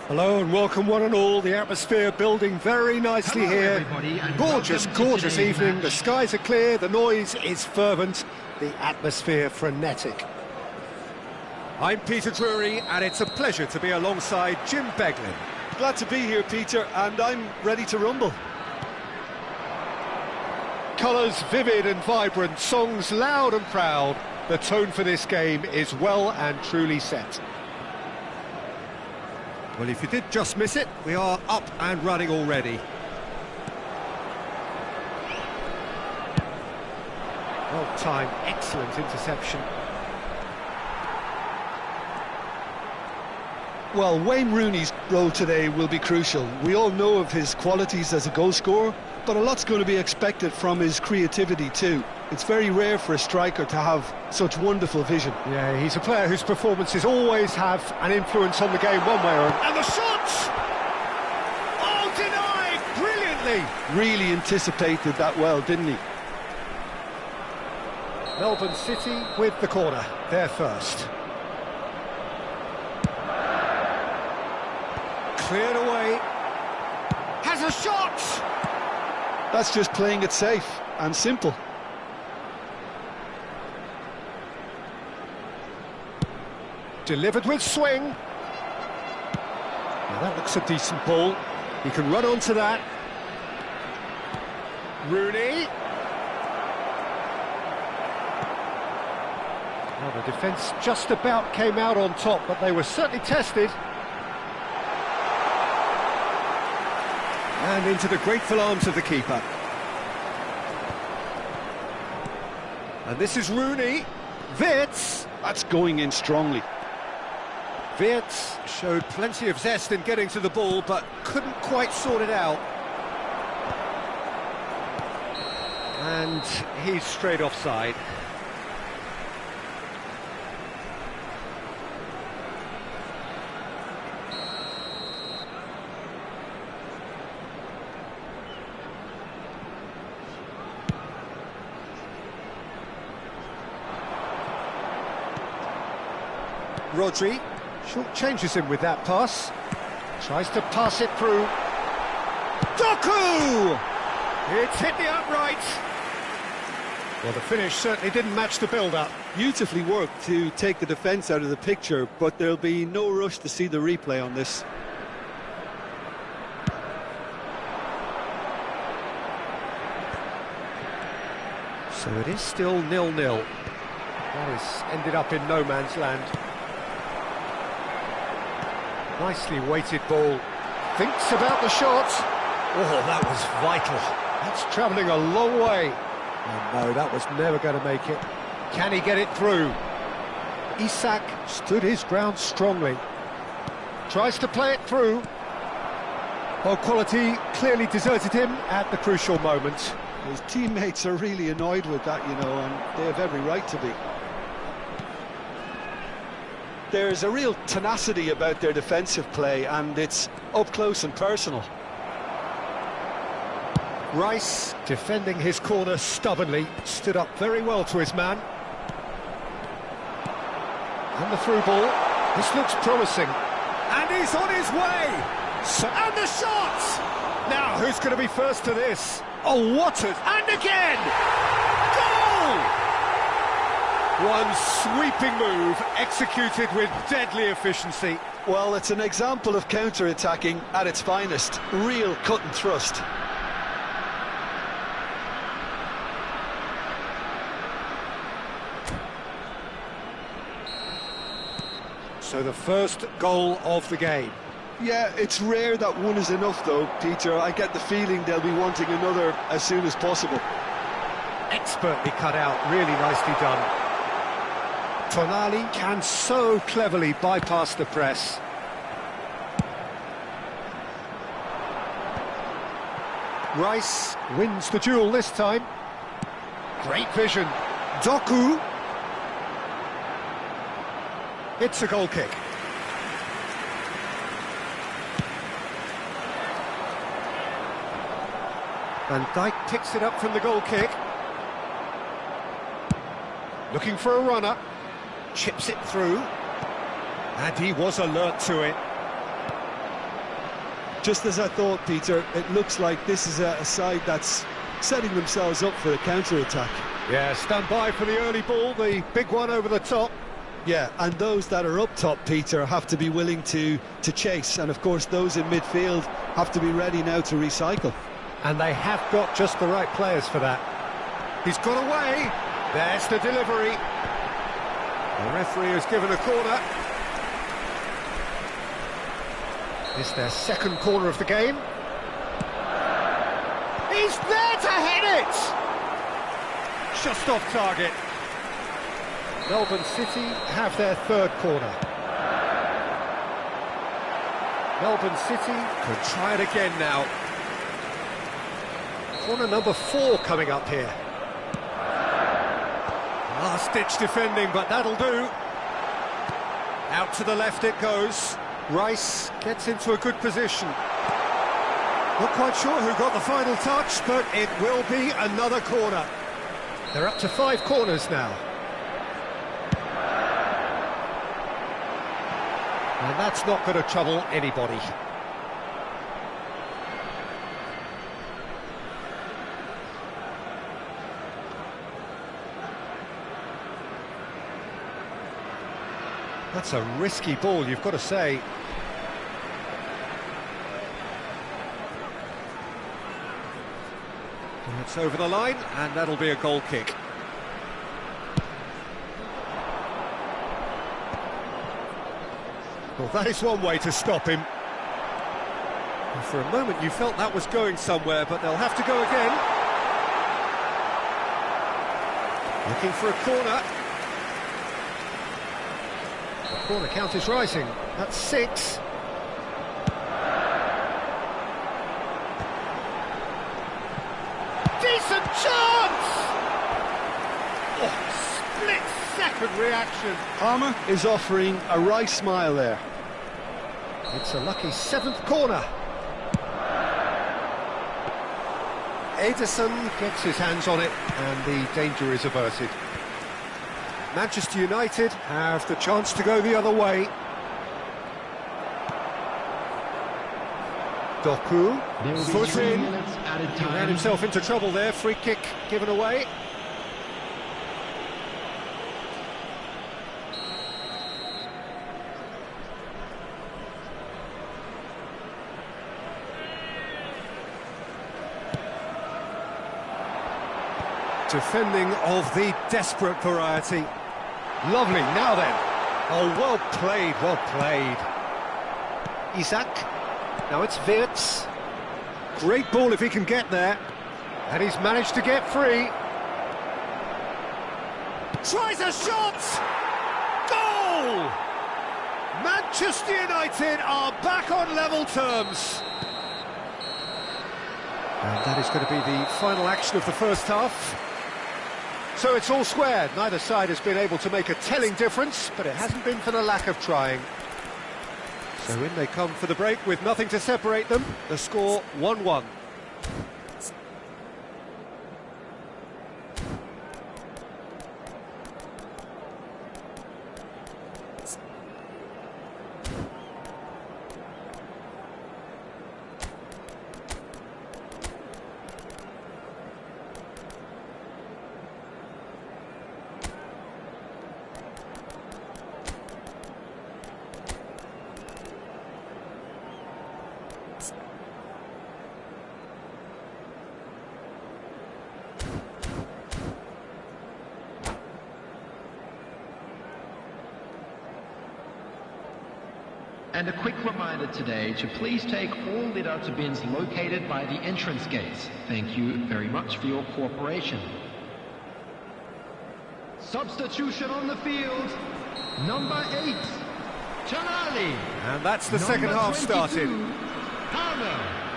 Hello and welcome one and all. The atmosphere building very nicely here. Gorgeous, gorgeous evening. The skies are clear, the noise is fervent, the atmosphere frenetic. I'm Peter Drury and it's a pleasure to be alongside Jim Beglin. Glad to be here, Peter, and I'm ready to rumble. Colours vivid and vibrant, songs loud and proud. The tone for this game is well and truly set. Well, if you did just miss it, we are up and running already. Well timed, excellent interception. Well, Wayne Rooney's role today will be crucial. We all know of his qualities as a goal scorer, but a lot's going to be expected from his creativity too. It's very rare for a striker to have such wonderful vision. Yeah, he's a player whose performances always have an influence on the game one way or another. And the shot! Oh, denied! Brilliantly! Really anticipated that well, didn't he? Melbourne City with the corner. They're first. Cleared away. Has a shot! That's just playing it safe and simple. Delivered with swing. Now that looks a decent ball. He can run onto that. Rooney. Well, the defence just about came out on top, but they were certainly tested. And into the grateful arms of the keeper. And this is Rooney. Wirtz. That's going in strongly. Wirtz showed plenty of zest in getting to the ball, but couldn't quite sort it out. And he's straight offside. Rodri short changes him with that pass. Tries to pass it through. Doku! It's hit the upright. Well, the finish certainly didn't match the build-up. Beautifully worked to take the defence out of the picture, but there'll be no rush to see the replay on this. So it is still 0-0. That has ended up in no man's land. Nicely weighted ball. Thinks about the shot. Oh, that was vital. That's travelling a long way. Oh no, that was never going to make it. Can he get it through? Isak stood his ground strongly. Tries to play it through. Well, quality clearly deserted him at the crucial moment. His teammates are really annoyed with that, you know, and they have every right to be. There's a real tenacity about their defensive play, and it's up close and personal. Rice, defending his corner stubbornly, stood up very well to his man. And the through ball. This looks promising. And he's on his way! And the shot! Now, who's going to be first to this? Oh, what a... And again! Goal! One sweeping move, executed with deadly efficiency. Well, it's an example of counter-attacking at its finest. Real cut and thrust. So the first goal of the game. Yeah, it's rare that one is enough though, Peter. I get the feeling they'll be wanting another as soon as possible. Expertly cut out, really nicely done. Tonali can so cleverly bypass the press. Rice wins the duel this time. Great vision. Doku. It's a goal kick. Van Dijk picks it up from the goal kick. Looking for a runner. Chips it through. And he was alert to it. Just as I thought, Peter, it looks like this is a side that's setting themselves up for a counter-attack. Yeah, stand by for the early ball, the big one over the top. Yeah, and those that are up top, Peter, have to be willing to chase. And, of course, those in midfield have to be ready now to recycle. And they have got just the right players for that. He's got away. There's the delivery. The referee has given a corner. It's their second corner of the game. He's there to head it! Just off target. Melbourne City have their third corner. Melbourne City could try it again now. Corner number 4 coming up here. Last-ditch defending, but that'll do. Out to the left it goes. Rice gets into a good position. Not quite sure who got the final touch, but it will be another corner. They're up to 5 corners now. And that's not going to trouble anybody. That's a risky ball, you've got to say. And it's over the line, and that'll be a goal kick. Well, that is one way to stop him. And for a moment you felt that was going somewhere, but they'll have to go again. Looking for a corner. The corner count is rising. That's 6. Decent chance! Oh, split-second reaction. Palmer is offering a right smile there. It's a lucky 7th corner. Ederson gets his hands on it, and the danger is averted. Manchester United have the chance to go the other way. Doku, foot in, he ran himself into trouble there, free kick given away. Defending of the desperate variety. Lovely, now then. Oh, well played, well played. Isak, now it's Wirtz. Great ball if he can get there. And he's managed to get free. Tries a shot! Goal! Manchester United are back on level terms. And that is going to be the final action of the first half. So it's all square. Neither side has been able to make a telling difference, but it hasn't been for the lack of trying. So in they come for the break with nothing to separate them. The score 1-1. And a quick reminder today to please take all litter to bins located by the entrance gates. Thank you very much for your cooperation. Substitution on the field, number 8, Tonali. And that's the second half started.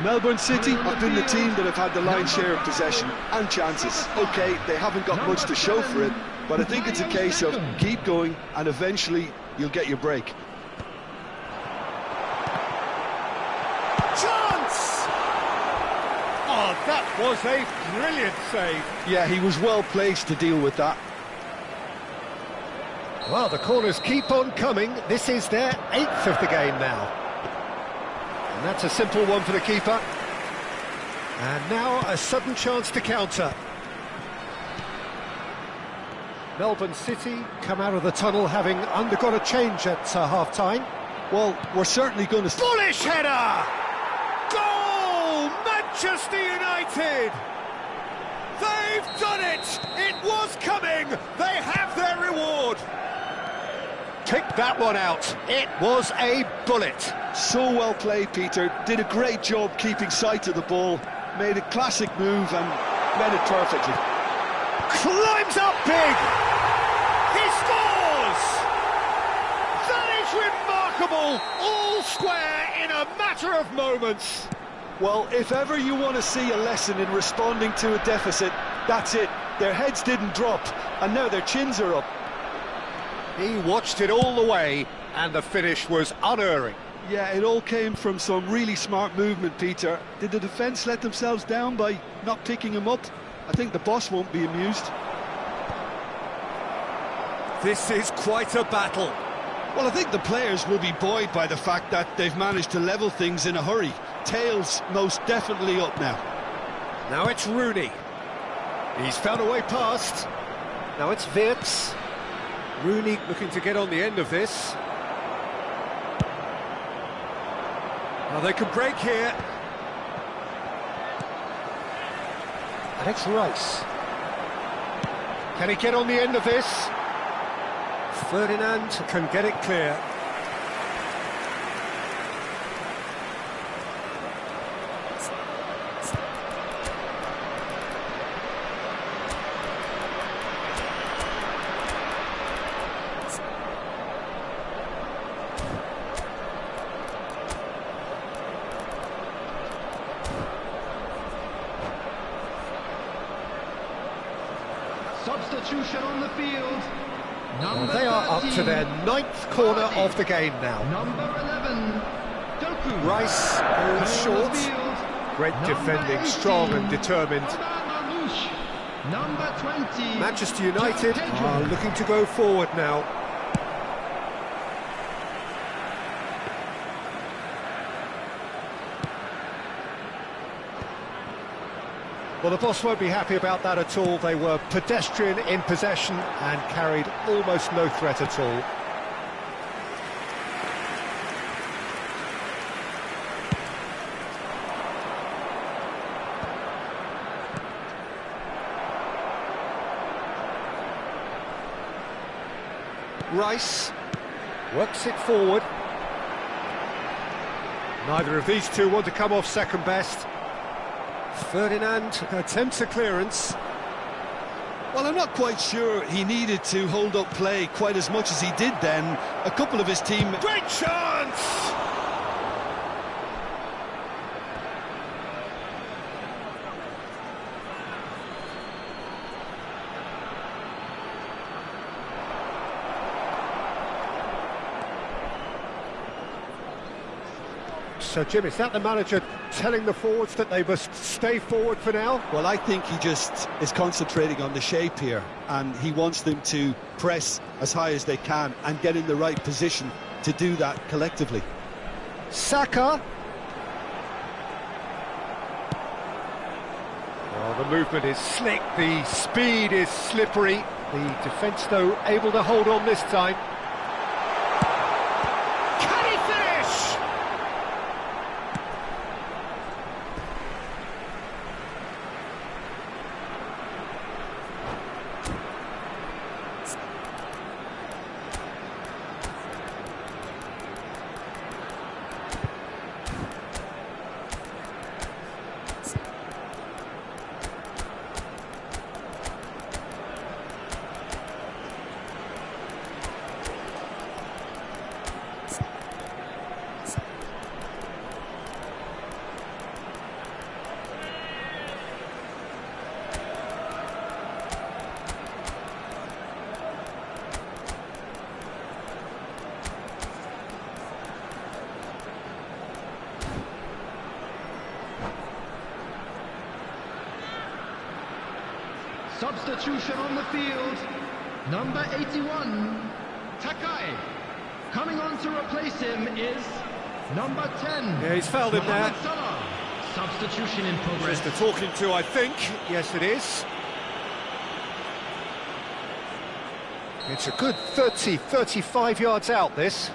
Melbourne City have been the team that have had the lion's share of possession and chances. OK, they haven't got much to show for it, but I think it's a case of keep going and eventually you'll get your break. Oh, that was a brilliant save. Yeah, he was well placed to deal with that. Well, the corners keep on coming. This is their 8th of the game now. And that's a simple one for the keeper. And now a sudden chance to counter. Melbourne City come out of the tunnel having undergone a change at half-time. Well, we're certainly going to... Bullish header! Goal! Manchester United! They've done it! It was coming! They have their reward! Pick that one out. It was a bullet. So well played, Peter. Did a great job keeping sight of the ball. Made a classic move and met it perfectly. Climbs up big! He scores! That is remarkable! All square in a matter of moments. Well, if ever you want to see a lesson in responding to a deficit, that's it. Their heads didn't drop, and now their chins are up. He watched it all the way, and the finish was unerring. Yeah, it all came from some really smart movement, Peter. Did the defence let themselves down by not picking him up? I think the boss won't be amused. This is quite a battle. Well, I think the players will be buoyed by the fact that they've managed to level things in a hurry. Tails most definitely up now. Now it's Rooney. He's found a way past. Now it's Wirtz. Rooney looking to get on the end of this. Now they can break here. And it's Rice. Can he get on the end of this? Ferdinand can get it clear. Substitution on the field. Well, they are up to their 9th corner of the game now. Number 11, Doku. Rice goes short. Great defending, strong and determined. Number 20. Manchester United are looking to go forward now. Well, the boss won't be happy about that at all. They were pedestrian in possession and carried almost no threat at all. Rice works it forward. Neither of these two want to come off second best. Ferdinand attempts a clearance. Well, I'm not quite sure he needed to hold up play quite as much as he did then. A couple of his team... Great chance! So, Jim, is that the manager telling the forwards that they must stay forward for now? Well, I think he just is concentrating on the shape here, and he wants them to press as high as they can and get in the right position to do that collectively. Saka. Well, the movement is slick, the speed is slippery. The defence, though, able to hold on this time. Can he finish? Substitution on the field. Number 81, Takai. Coming on to replace him is Number 10. Yeah, he's fouled him there. Mohamed Salah. Substitution in progress. Just a talking to, I think. Yes, it is. It's a good 30, 35 yards out, this.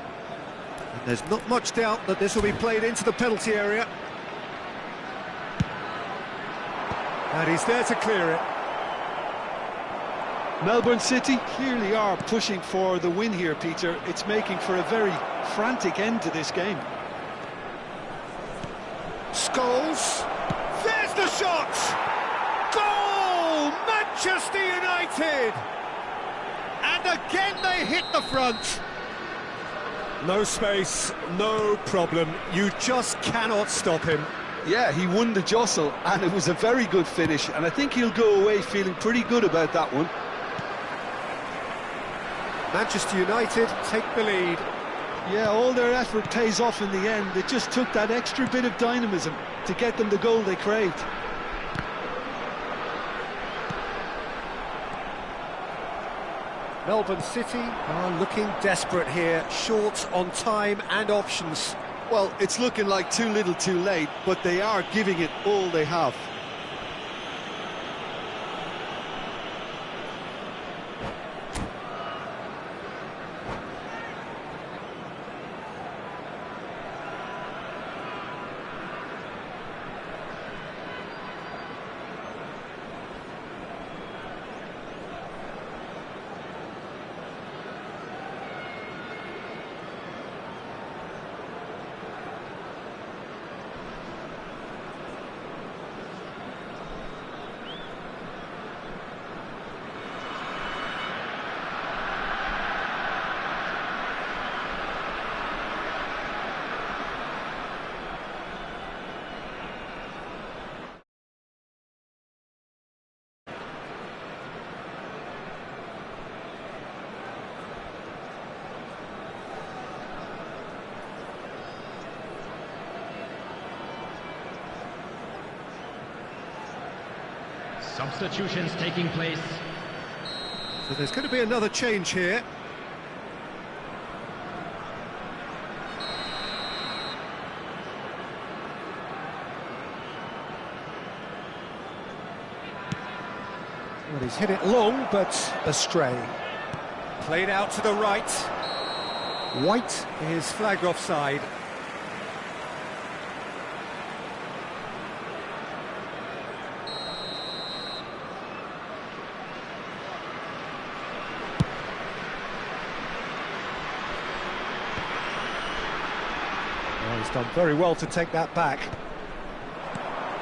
And there's not much doubt that this will be played into the penalty area. And he's there to clear it. Melbourne City clearly are pushing for the win here, Peter. It's making for a very frantic end to this game. Scholes. There's the shot! Goal! Manchester United! And again they hit the front. No space, no problem. You just cannot stop him. Yeah, he won the jostle, and it was a very good finish, and I think he'll go away feeling pretty good about that one. Manchester United take the lead. Yeah, all their effort pays off in the end. It just took that extra bit of dynamism to get them the goal they craved. Melbourne City are looking desperate here, short on time and options. Well, it's looking like too little too late, but they are giving it all they have. Substitutions taking place. So there's going to be another change here. Well, he's hit it long, but astray. Played out to the right. White is flagged offside. He's done very well to take that back.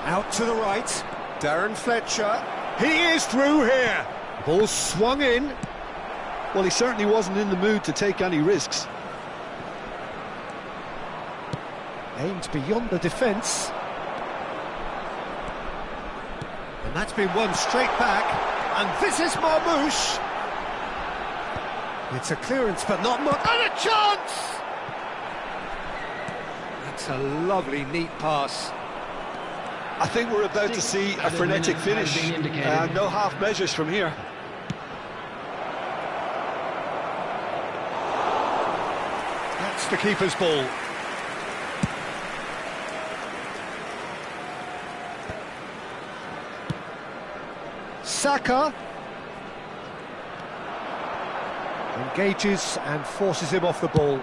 Out to the right, Darren Fletcher. He is through here. Ball swung in. Well, he certainly wasn't in the mood to take any risks. Aimed beyond the defence. And that's been won straight back. And this is Marmouche. It's a clearance, but not much. And a chance! That's a lovely, neat pass. I think we're about to see a frenetic finish. No half measures from here. That's the keeper's ball. Saka engages and forces him off the ball.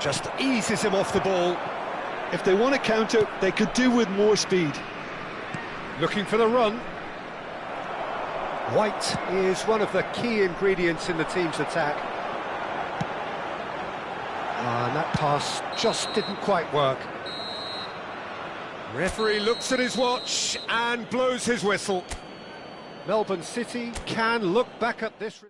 Just eases him off the ball. If they want to counter, they could do with more speed. Looking for the run. White is one of the key ingredients in the team's attack. And that pass just didn't quite work. Referee looks at his watch and blows his whistle. Melbourne City can look back at this...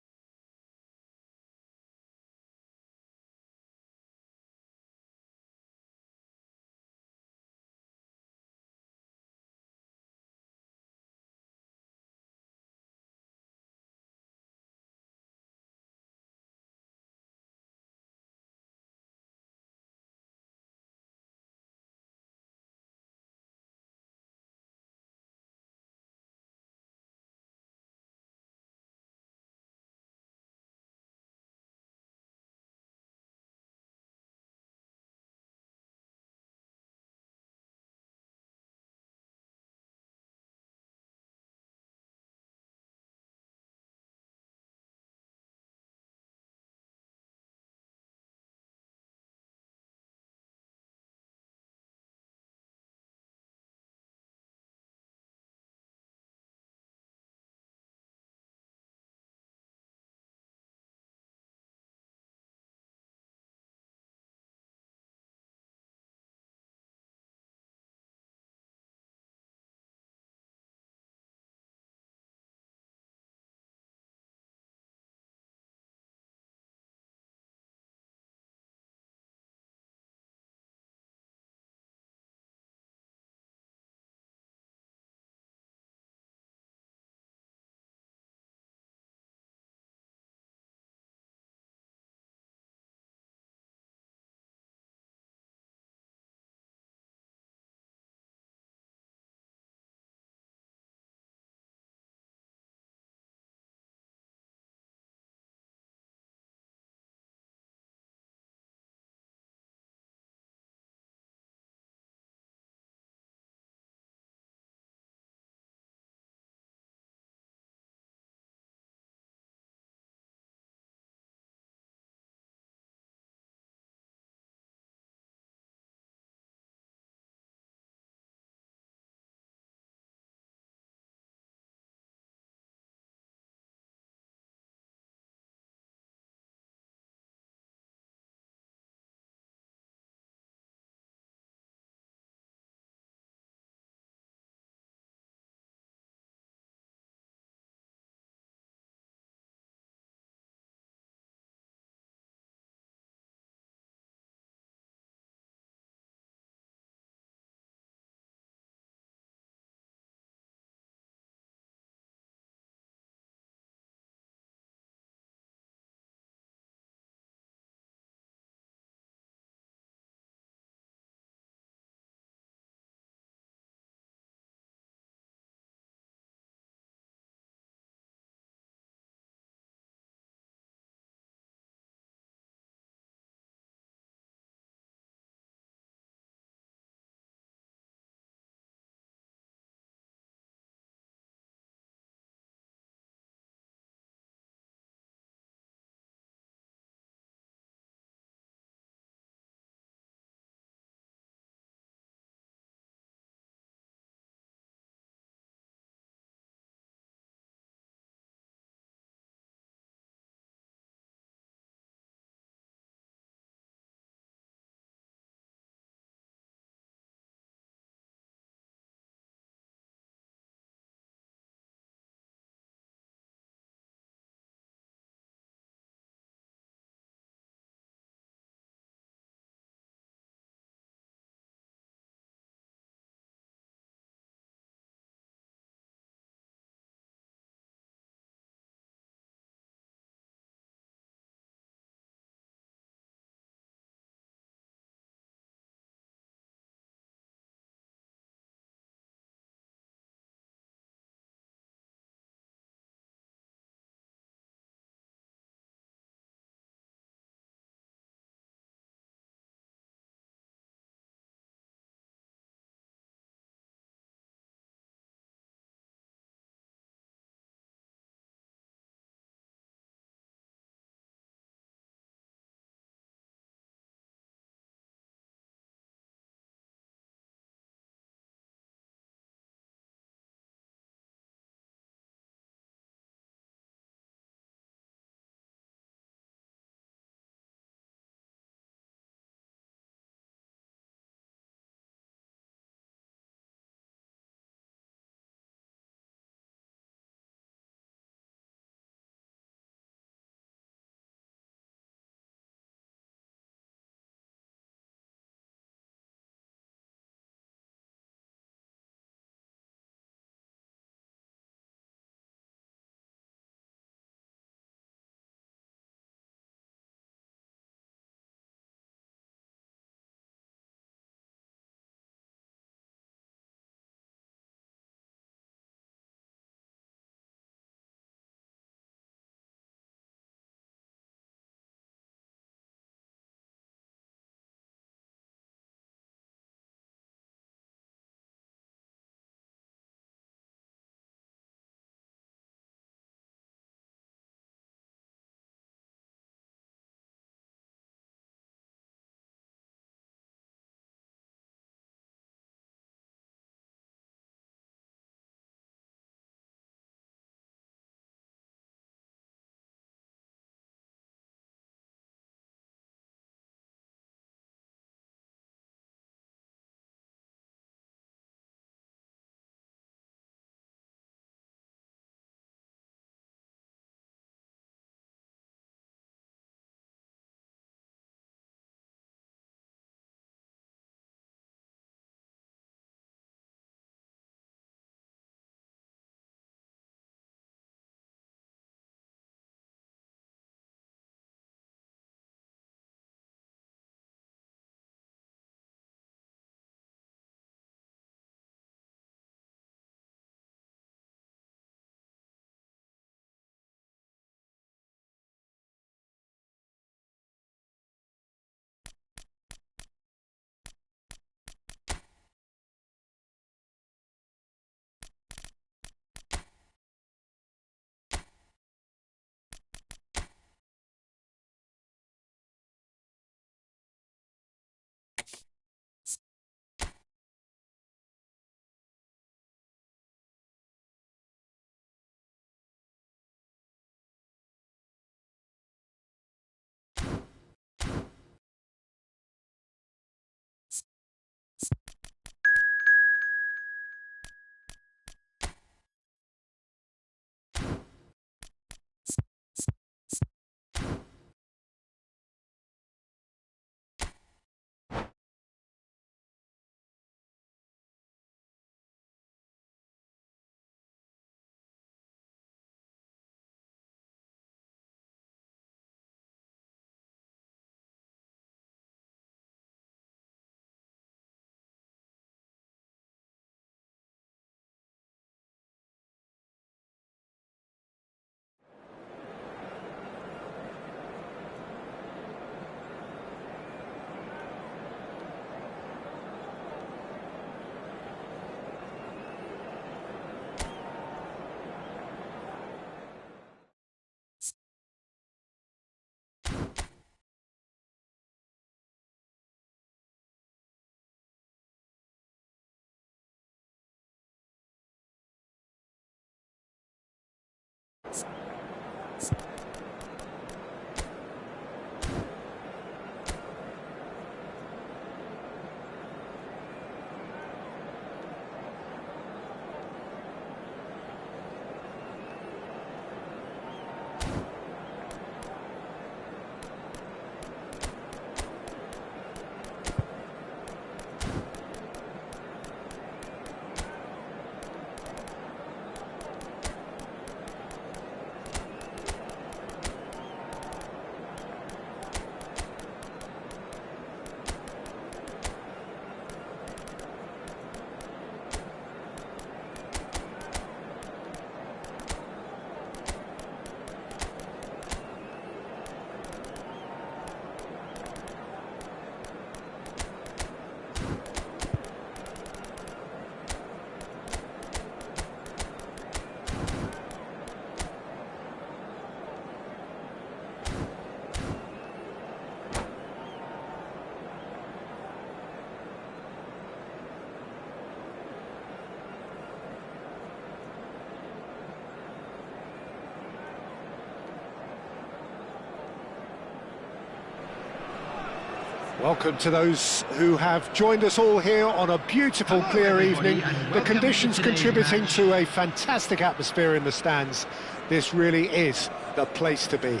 Welcome to those who have joined us all here on a beautiful, clear evening. The conditions contributing to a fantastic atmosphere in the stands. This really is the place to be.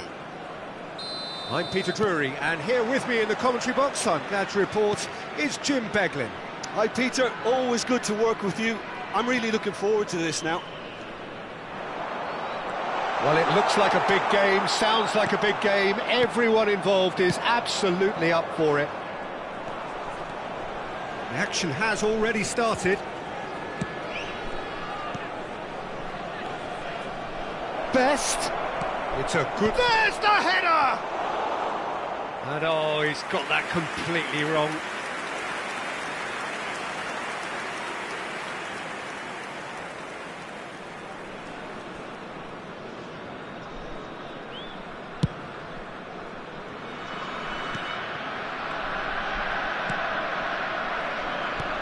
I'm Peter Drury, and here with me in the commentary box, I'm glad to report, is Jim Beglin. Hi Peter, always good to work with you. I'm really looking forward to this now. Well, it looks like a big game, sounds like a big game. Everyone involved is absolutely up for it. The action has already started. Best. It's a good... There's the header! And oh, he's got that completely wrong.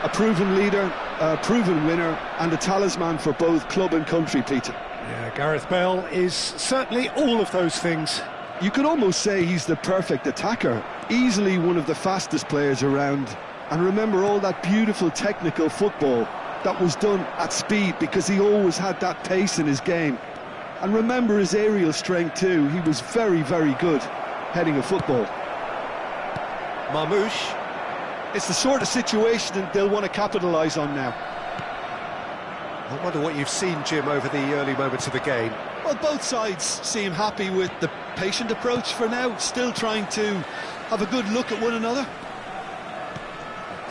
A proven leader, a proven winner, and a talisman for both club and country, Peter. Yeah, Gareth Bale is certainly all of those things. You could almost say he's the perfect attacker, easily one of the fastest players around. And remember all that beautiful technical football that was done at speed, because he always had that pace in his game. And remember his aerial strength too. He was very, very good heading a football. Marmouche. It's the sort of situation that they'll want to capitalise on now. I wonder what you've seen, Jim, over the early moments of the game. Well, both sides seem happy with the patient approach for now, still trying to have a good look at one another.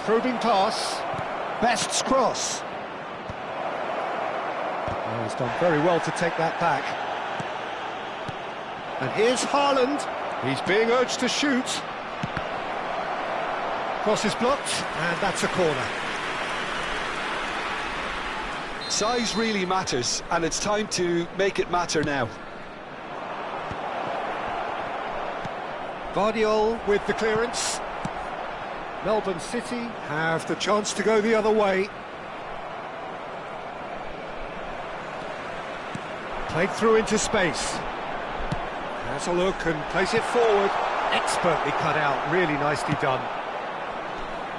Probing pass. Best's cross. Oh, he's done very well to take that back. And here's Haaland. He's being urged to shoot. Cross is blocked, and that's a corner. Size really matters, and it's time to make it matter now. Vardiol with the clearance. Melbourne City have the chance to go the other way. Played through into space. Has a look and plays it forward. Expertly cut out, really nicely done.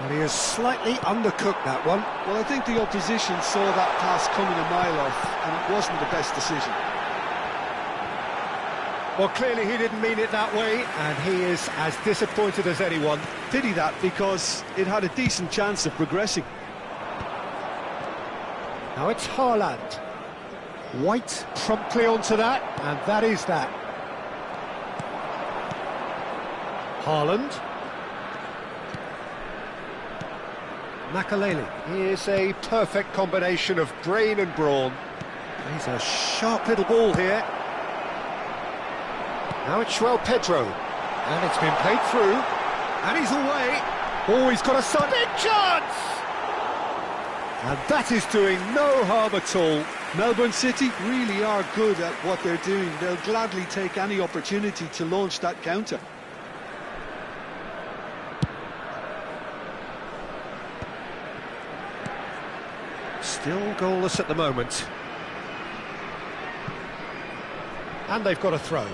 And he has slightly undercooked that one. Well, I think the opposition saw that pass coming a mile off, and it wasn't the best decision. Well, clearly he didn't mean it that way, and he is as disappointed as anyone. Pity that, because it had a decent chance of progressing. Now it's Haaland. White promptly onto that, and that is that. Haaland. Makaleli. Here's a perfect combination of brain and brawn. He's a sharp little ball here. Now it's João Pedro. And it's been played through. And he's away. Oh, he's got a big chance! And that is doing no harm at all. Melbourne City really are good at what they're doing. They'll gladly take any opportunity to launch that counter. Still goalless at the moment. And they've got a throw.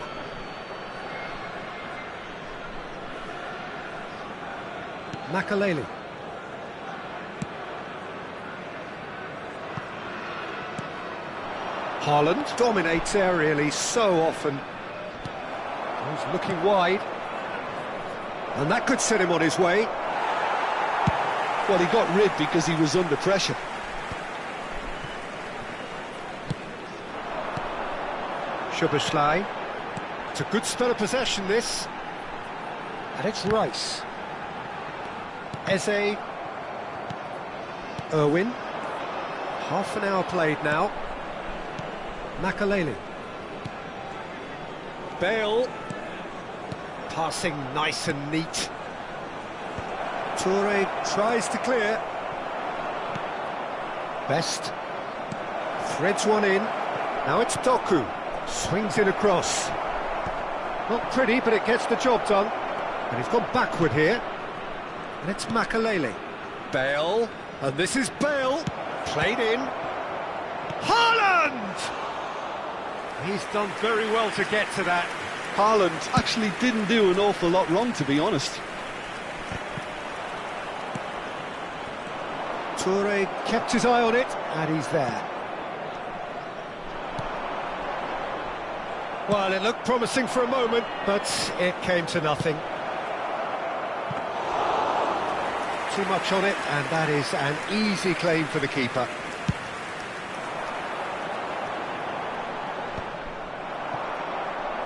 Makaleli. Haaland dominates aerially so often. He's looking wide. And that could set him on his way. Well, he got rid because he was under pressure. Szoboszlai. It's a good spell of possession, this. And it's Rice. Eze. Irwin. Half an hour played now. Makaleli. Bale. Passing nice and neat. Toure tries to clear. Best. Threads one in. Now it's Doku. Swings it across. Not pretty, but it gets the job done. And he's gone backward here. And it's Makaleli. Bale. And this is Bale. Played in. Haaland! He's done very well to get to that. Haaland actually didn't do an awful lot wrong, to be honest. Toure kept his eye on it, and he's there. Well, it looked promising for a moment, but it came to nothing. Too much on it, and that is an easy claim for the keeper.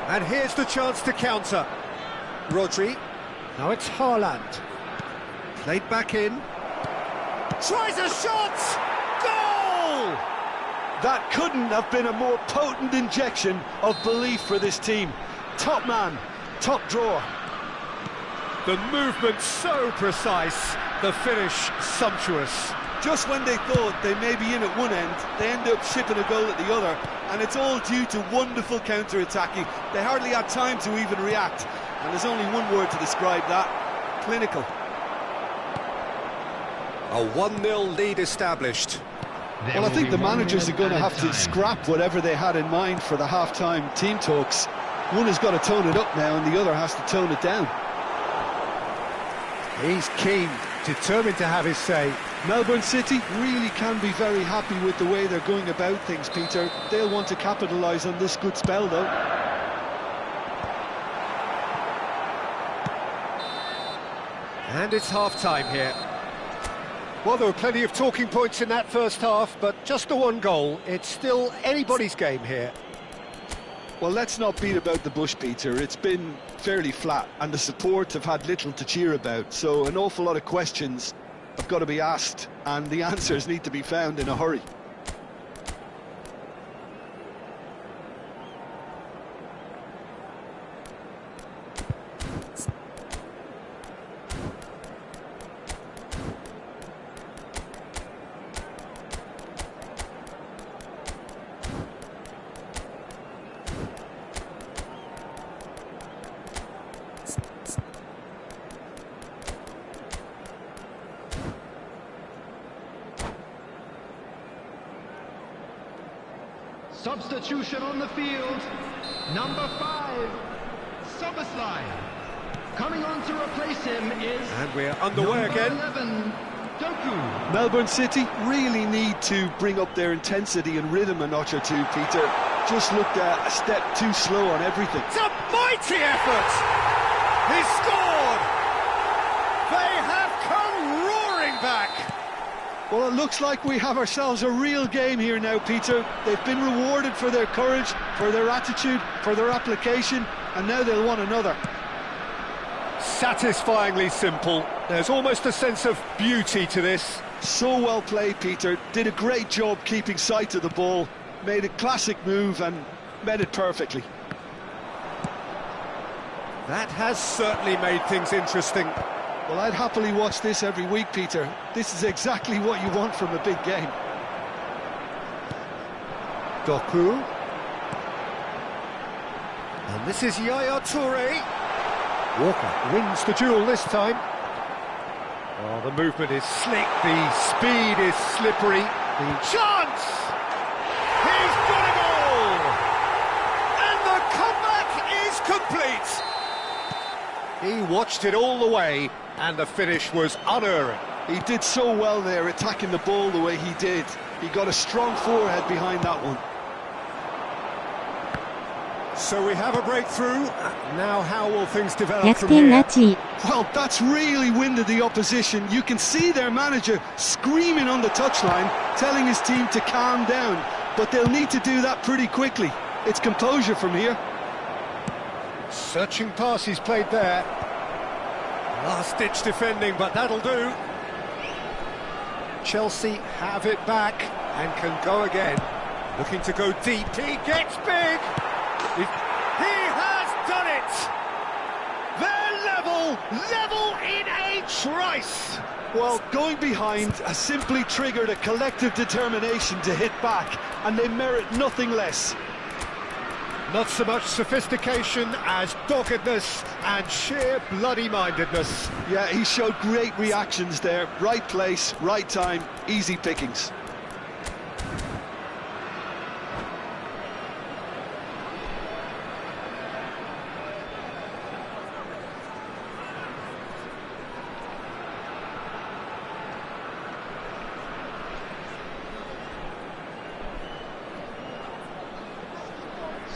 And here's the chance to counter. Rodri. Now it's Haaland. Played back in. Tries a shot! Goal! That couldn't have been a more potent injection of belief for this team. Top man, top drawer. The movement so precise, the finish sumptuous. Just when they thought they may be in at one end, they end up shipping a goal at the other, and it's all due to wonderful counter-attacking. They hardly had time to even react, and there's only one word to describe that: clinical. A 1-0 lead established. Well, I think the managers are going to have to scrap whatever they had in mind for the half-time team talks. One has got to tone it up now, and the other has to tone it down. He's keen, determined to have his say. Melbourne City really can be very happy with the way they're going about things, Peter. They'll want to capitalise on this good spell, though. And it's half-time here. Well, there were plenty of talking points in that first half, but just the one goal. It's still anybody's game here. Well, let's not beat about the bush, Peter. It's been fairly flat, and the support have had little to cheer about, so an awful lot of questions have got to be asked, and the answers need to be found in a hurry. Substitution on the field, number 5, Szoboszlai. Coming on to replace him is... And we're underway again. 11, Doku. Melbourne City really need to bring up their intensity and rhythm a notch or two, Peter. Just looked a step too slow on everything. It's a mighty effort! He scored! They have come roaring back! Well, it looks like we have ourselves a real game here now, Peter. They've been rewarded for their courage, for their attitude, for their application, and now they'll want another. Satisfyingly simple. There's almost a sense of beauty to this. So well played, Peter. Did a great job keeping sight of the ball, made a classic move and met it perfectly. That has certainly made things interesting. Well, I'd happily watch this every week, Peter. This is exactly what you want from a big game. Doku. And this is Yaya Toure. Walker wins the duel this time. Oh, the movement is slick, the speed is slippery. The chance! He's got a goal! And the watched it all the way, and the finish was unerring. He did so well there, attacking the ball the way he did. He got a strong forehead behind that one. So we have a breakthrough. Now how will things develop 逆 from 転 here? ラチ。 Well, that's really winded the opposition. You can see their manager screaming on the touchline, telling his team to calm down. But they'll need to do that pretty quickly. It's composure from here. Searching pass he's played there. Last-ditch defending, but that'll do. Chelsea have it back and can go again. Looking to go deep. He gets big. He has done it. They're level in a trice. Well, going behind has simply triggered a collective determination to hit back, and they merit nothing less. Not so much sophistication as doggedness and sheer bloody-mindedness. Yeah, he showed great reactions there. Right place, right time, easy pickings.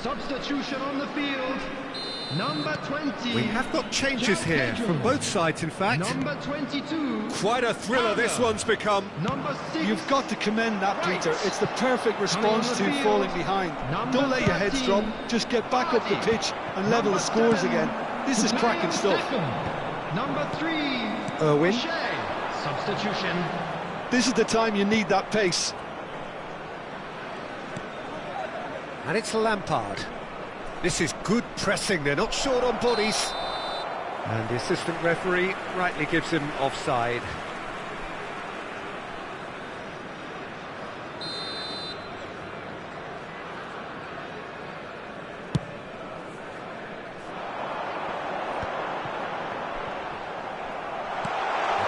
Substitution on the field. Number 20. We have got changes here from both sides, in fact. Number 22. Quite a thriller this one's become. Number 6. You've got to commend that, Peter. It's the perfect response to falling behind. Don't let your heads drop. Just get back up the pitch and level the scores again. This is cracking stuff. Number 3. Irwin. Substitution. This is the time you need that pace. And it's Lampard. This is good pressing, they're not short on bodies. And the assistant referee rightly gives him offside.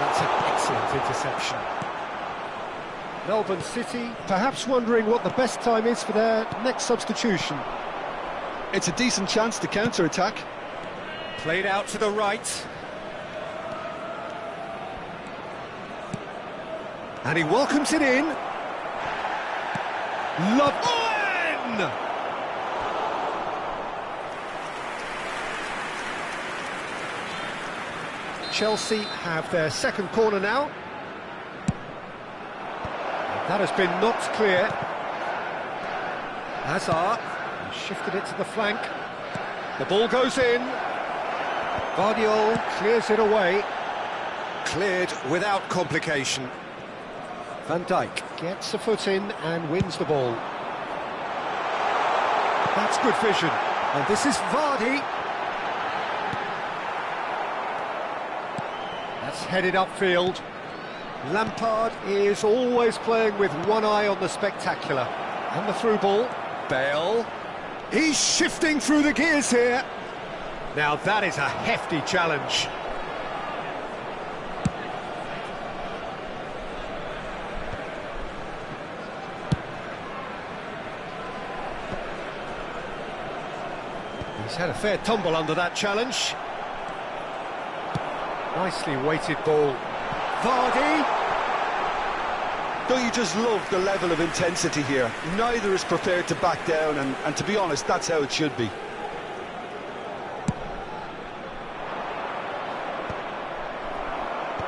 That's an excellent interception. Melbourne City perhaps wondering what the best time is for their next substitution. It's a decent chance to counter-attack. Played out to the right. And he welcomes it in. Owen! Chelsea have their second corner now. That has been knocked clear. Hazard shifted it to the flank. The ball goes in. Guardiola clears it away. Cleared without complication. Van Dijk gets a foot in and wins the ball. That's good vision. And this is Vardy. That's headed upfield. Lampard is always playing with one eye on the spectacular. And the through ball. Bale. He's shifting through the gears here. Now that is a hefty challenge. He's had a fair tumble under that challenge. Nicely weighted ball. Vardy. Don't you just love the level of intensity here? Neither is prepared to back down, and to be honest, that's how it should be.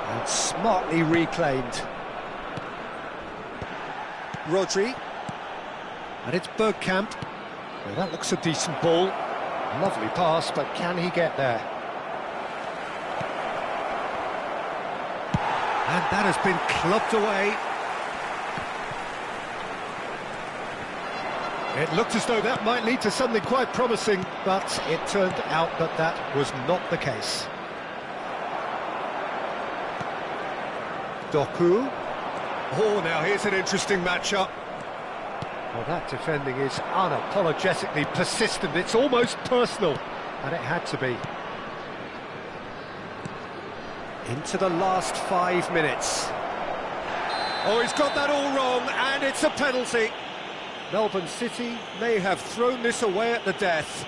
And smartly reclaimed. Rodri. And it's Bergkamp. Well, that looks a decent ball. Lovely pass, but can he get there? And that has been clubbed away. It looked as though that might lead to something quite promising, but it turned out that that was not the case. Doku. Oh, now here's an interesting matchup. Well, that defending is unapologetically persistent. It's almost personal, and it had to be. Into the last 5 minutes. Oh, he's got that all wrong, and it's a penalty. Melbourne City may have thrown this away at the death.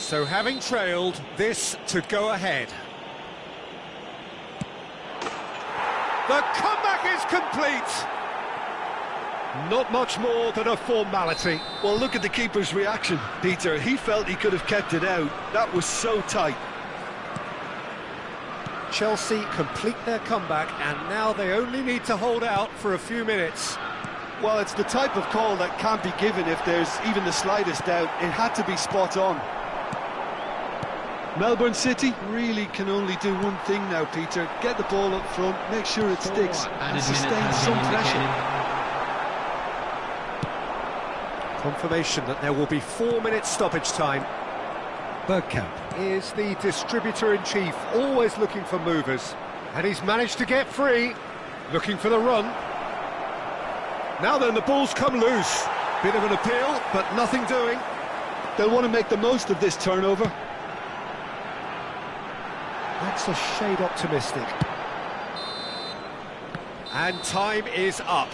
So having trailed, this to go ahead. The comeback is complete! Not much more than a formality. Well, look at the keeper's reaction, Peter. He felt he could have kept it out. That was so tight. Chelsea complete their comeback, and now they only need to hold out for a few minutes. Well, it's the type of call that can't be given if there's even the slightest doubt. It had to be spot on. Melbourne City really can only do one thing now, Peter. Get the ball up front, make sure it sticks, and sustain some pressure. Confirmation that there will be 4 minutes stoppage time. Bergkamp is the distributor-in-chief, always looking for movers. And he's managed to get free, looking for the run. Now then, the ball's come loose. Bit of an appeal, but nothing doing. They'll want to make the most of this turnover. That's a shade optimistic. And time is up.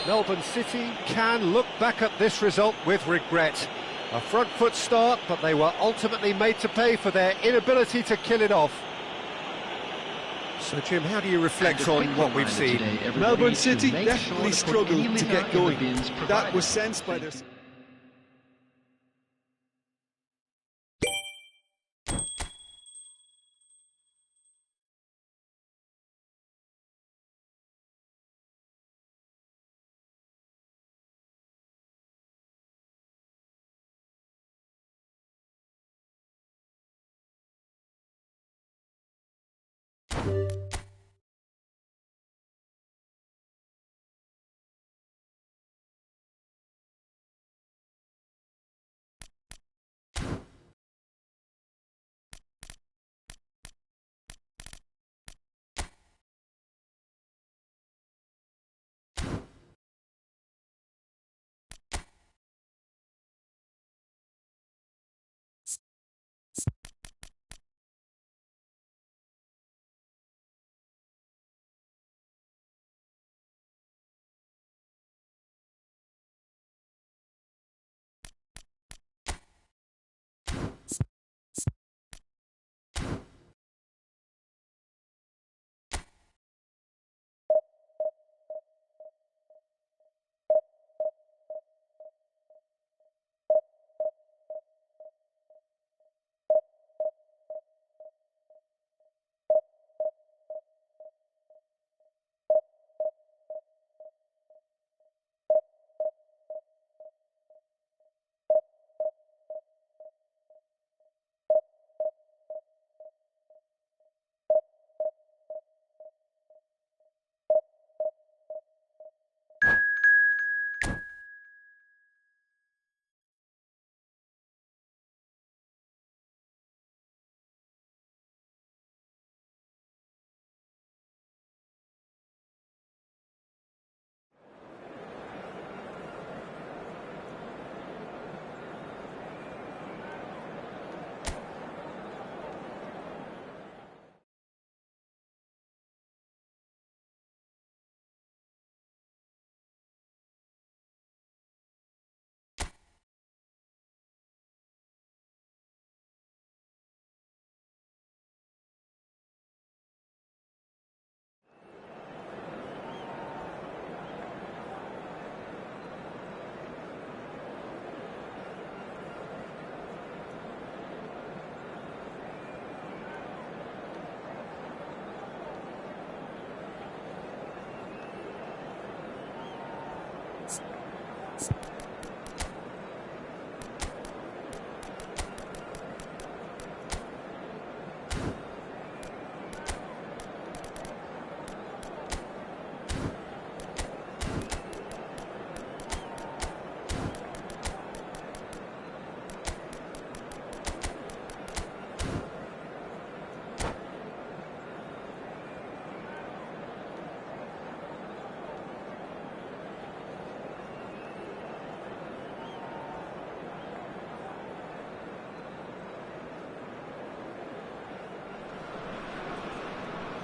Melbourne City can look back at this result with regret. A front foot start, but they were ultimately made to pay for their inability to kill it off. So, Jim, how do you reflect on what we've seen? Melbourne City definitely struggled to get going. That was sensed by their...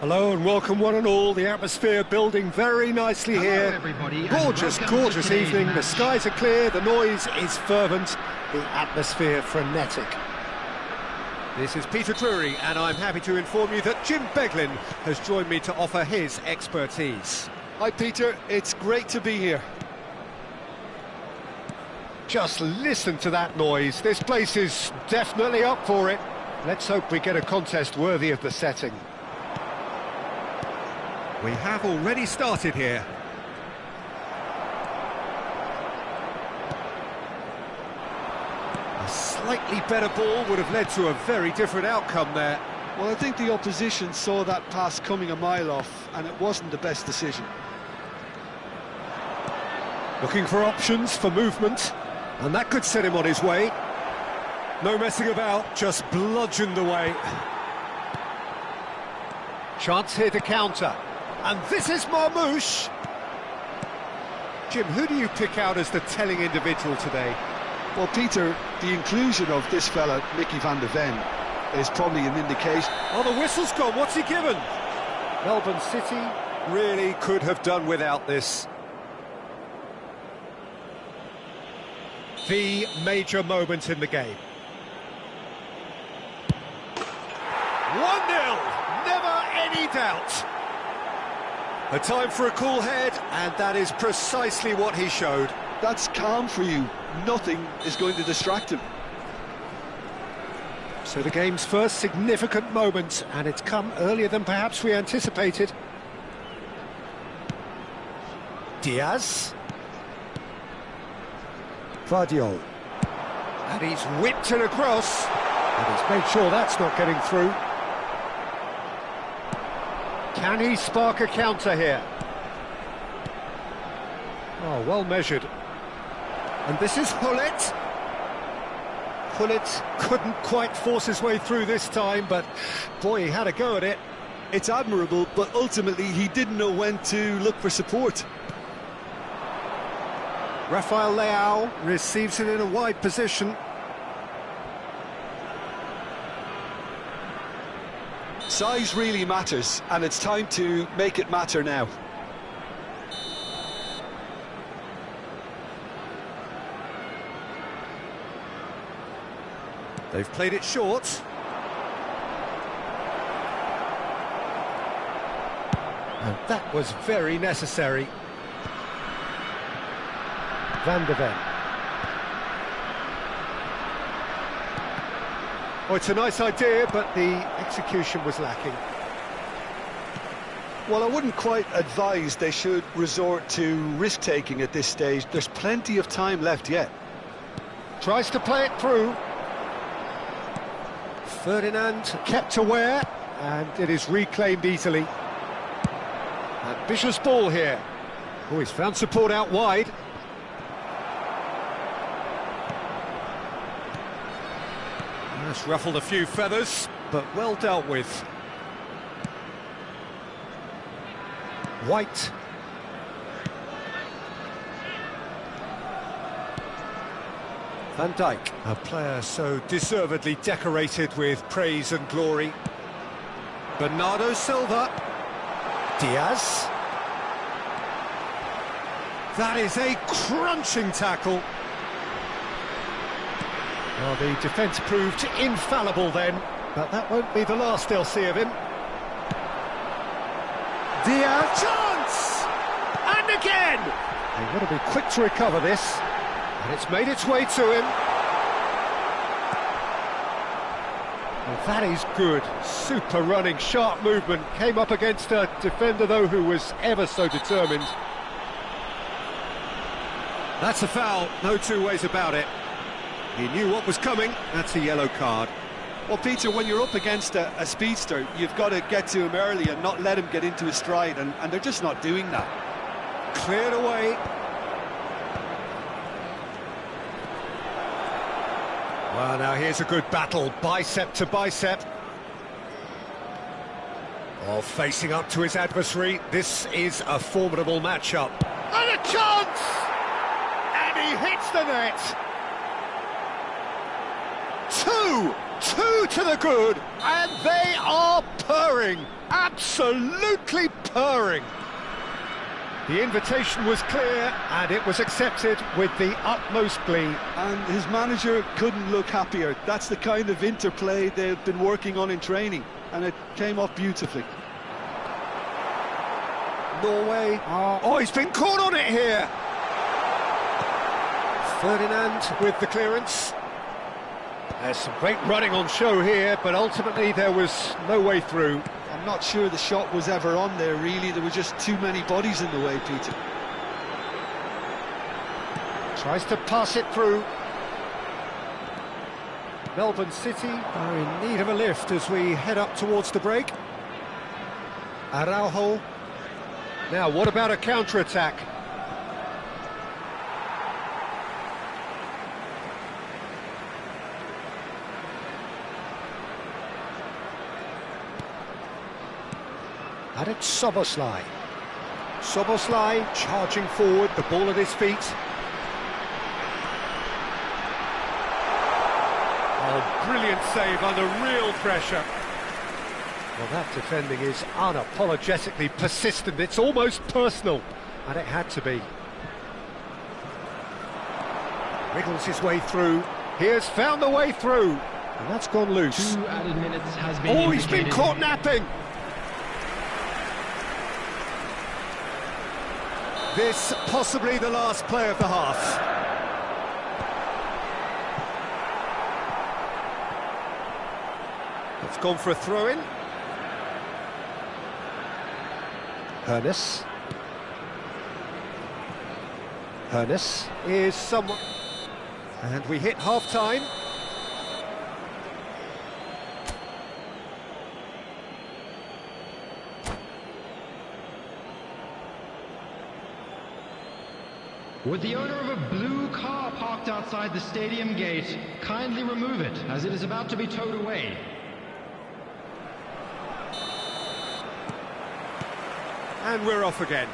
Hello and welcome one and all. The atmosphere building very nicely here. Everybody, gorgeous, gorgeous evening. The skies are clear, the noise is fervent, the atmosphere frenetic. This is Peter Drury, and I'm happy to inform you that Jim Beglin has joined me to offer his expertise. Hi Peter, it's great to be here. Just listen to that noise. This place is definitely up for it. Let's hope we get a contest worthy of the setting. We have already started here. A slightly better ball would have led to a very different outcome there. Well, I think the opposition saw that pass coming a mile off, and it wasn't the best decision. Looking for options for movement, and that could set him on his way. No messing about, just bludgeoned away. Chance here to counter, and this is Marmouche. Jim, who do you pick out as the telling individual today? Well, Peter, the inclusion of this fella, Mickey van der Ven, is probably an indication. Oh, the whistle's gone, what's he given? Melbourne City really could have done without this. The major moment in the game. 1-0, never any doubt. A time for a cool head, and that is precisely what he showed. That's calm for you. Nothing is going to distract him. So the game's first significant moment, and it's come earlier than perhaps we anticipated. Diaz. Vardiol. And he's whipped it across, and he's made sure that's not getting through. Can he spark a counter here? Oh, well measured. And this is Hullet. Hullet couldn't quite force his way through this time, but boy, he had a go at it. It's admirable, but ultimately he didn't know when to look for support. Rafael Leao receives it in a wide position. Size really matters, and it's time to make it matter now. They've played it short. And that was very necessary. Van der Ven. Oh, it's a nice idea, but the execution was lacking. Well, I wouldn't quite advise they should resort to risk-taking at this stage. There's plenty of time left yet. Tries to play it through. Ferdinand kept aware, and it is reclaimed easily. Ambitious ball here. Oh, he's found support out wide. That's ruffled a few feathers, but well dealt with. White. Van Dijk, a player so deservedly decorated with praise and glory. Bernardo Silva. Diaz. That is a crunching tackle. Well, the defence proved infallible then, but that won't be the last they'll see of him. Diaz, chance! And again! They've got to be quick to recover this, and it's made its way to him. Well, that is good. Super running, sharp movement. Came up against a defender, though, who was ever so determined. That's a foul, no two ways about it. He knew what was coming. That's a yellow card. Well, Peter, when you're up against a speedster, you've got to get to him early and not let him get into his stride, and they're just not doing that. Cleared away. Well, now here's a good battle, bicep to bicep. Oh, facing up to his adversary. This is a formidable matchup. And a chance! And he hits the net. Two to the good, and they are purring, absolutely purring. The invitation was clear and it was accepted with the utmost glee. And his manager couldn't look happier. That's the kind of interplay they've been working on in training, and it came off beautifully. Norway. Oh, he's been caught on it here. Ferdinand with the clearance. There's some great running on show here, but ultimately there was no way through. I'm not sure the shot was ever on there, really. There were just too many bodies in the way, Peter. Tries to pass it through. Melbourne City are in need of a lift as we head up towards the break. Araujo. Now, what about a counter-attack? And it's Soboslai. Soboslai charging forward, the ball at his feet. Oh, brilliant save under real pressure. Well, that defending is unapologetically persistent. It's almost personal, and it had to be. Wriggles his way through. He has found the way through, and that's gone loose. 2 added minutes has been Oh, he's been caught napping. This possibly the last play of the half. It's gone for a throw-in. Hernes. Hernes is someone... And we hit half-time. Would the owner of a blue car parked outside the stadium gate kindly remove it, as it is about to be towed away? And we're off again.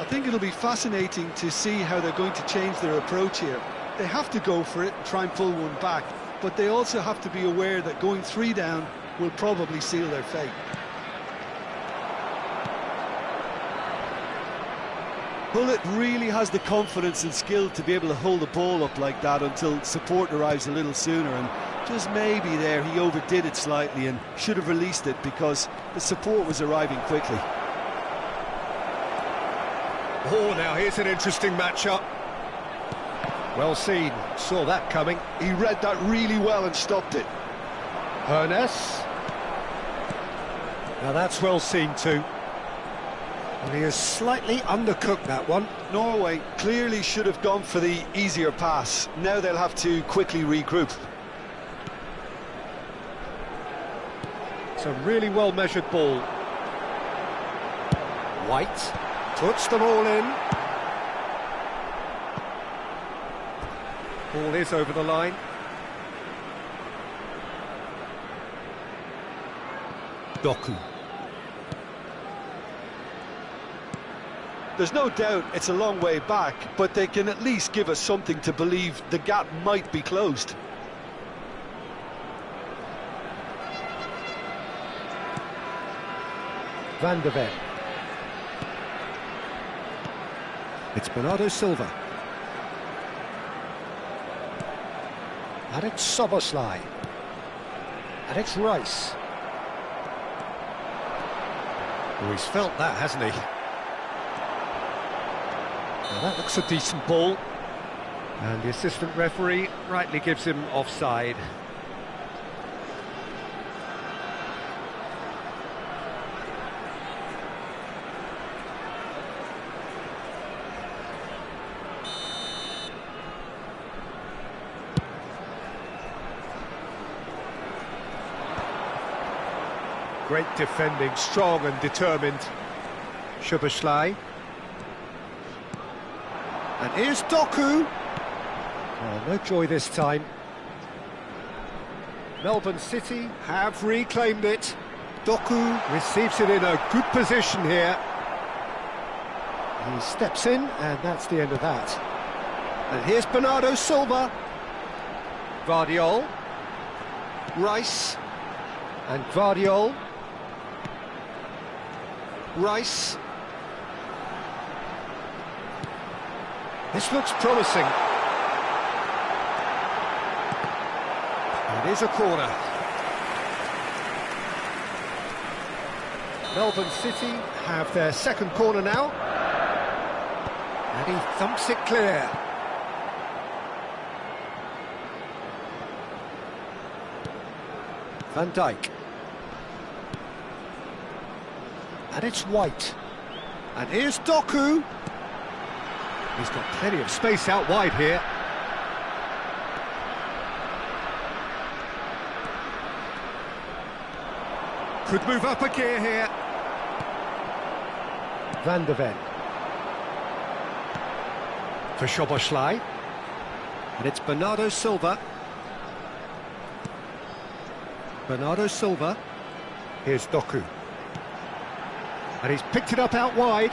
I think it'll be fascinating to see how they're going to change their approach here. They have to go for it and try and pull one back, but they also have to be aware that going 3 down will probably seal their fate. Bullet really has the confidence and skill to be able to hold the ball up like that until support arrives a little sooner, and just maybe there he overdid it slightly and should have released it because the support was arriving quickly. Oh, now here's an interesting matchup. Well seen, saw that coming. He read that really well and stopped it. Hernes. Now that's well seen too. And he has slightly undercooked that one. Norway clearly should have gone for the easier pass. Now they'll have to quickly regroup. It's a really well-measured ball. White puts them all in. Ball is over the line. Doku. There's no doubt it's a long way back, but they can at least give us something to believe the gap might be closed. Van der Ven. It's Bernardo Silva. And it's Soboslai. And it's Rice. Oh, he's felt that, hasn't he? Now that looks a decent ball. And the assistant referee rightly gives him offside. Great defending, strong and determined. Szoboszlai. And here's Doku. Oh, no joy this time. Melbourne City have reclaimed it. Doku receives it in a good position here. He steps in, and that's the end of that. And here's Bernardo Silva. Guardiol. Rice. And Guardiol. Rice. This looks promising. It is a corner. Melbourne City have their second corner now. And he thumps it clear. Van Dijk. And it's White. And here's Doku. He's got plenty of space out wide here. Could move up a gear here. Van der Ven. For Szoboszlai. And it's Bernardo Silva. Bernardo Silva. Here's Doku. And he's picked it up out wide.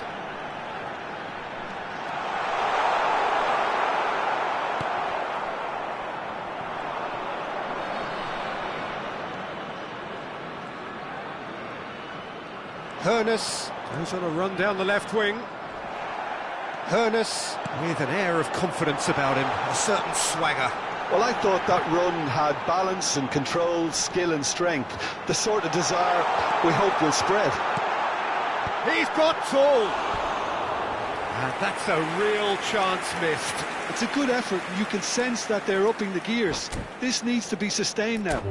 Hoeneß goes on a run down the left wing. Hoeneß with an air of confidence about him, a certain swagger. Well, I thought that run had balance and control, skill and strength, the sort of desire we hope will spread. He's got tall. And that's a real chance missed. It's a good effort. You can sense that they're upping the gears. This needs to be sustained now.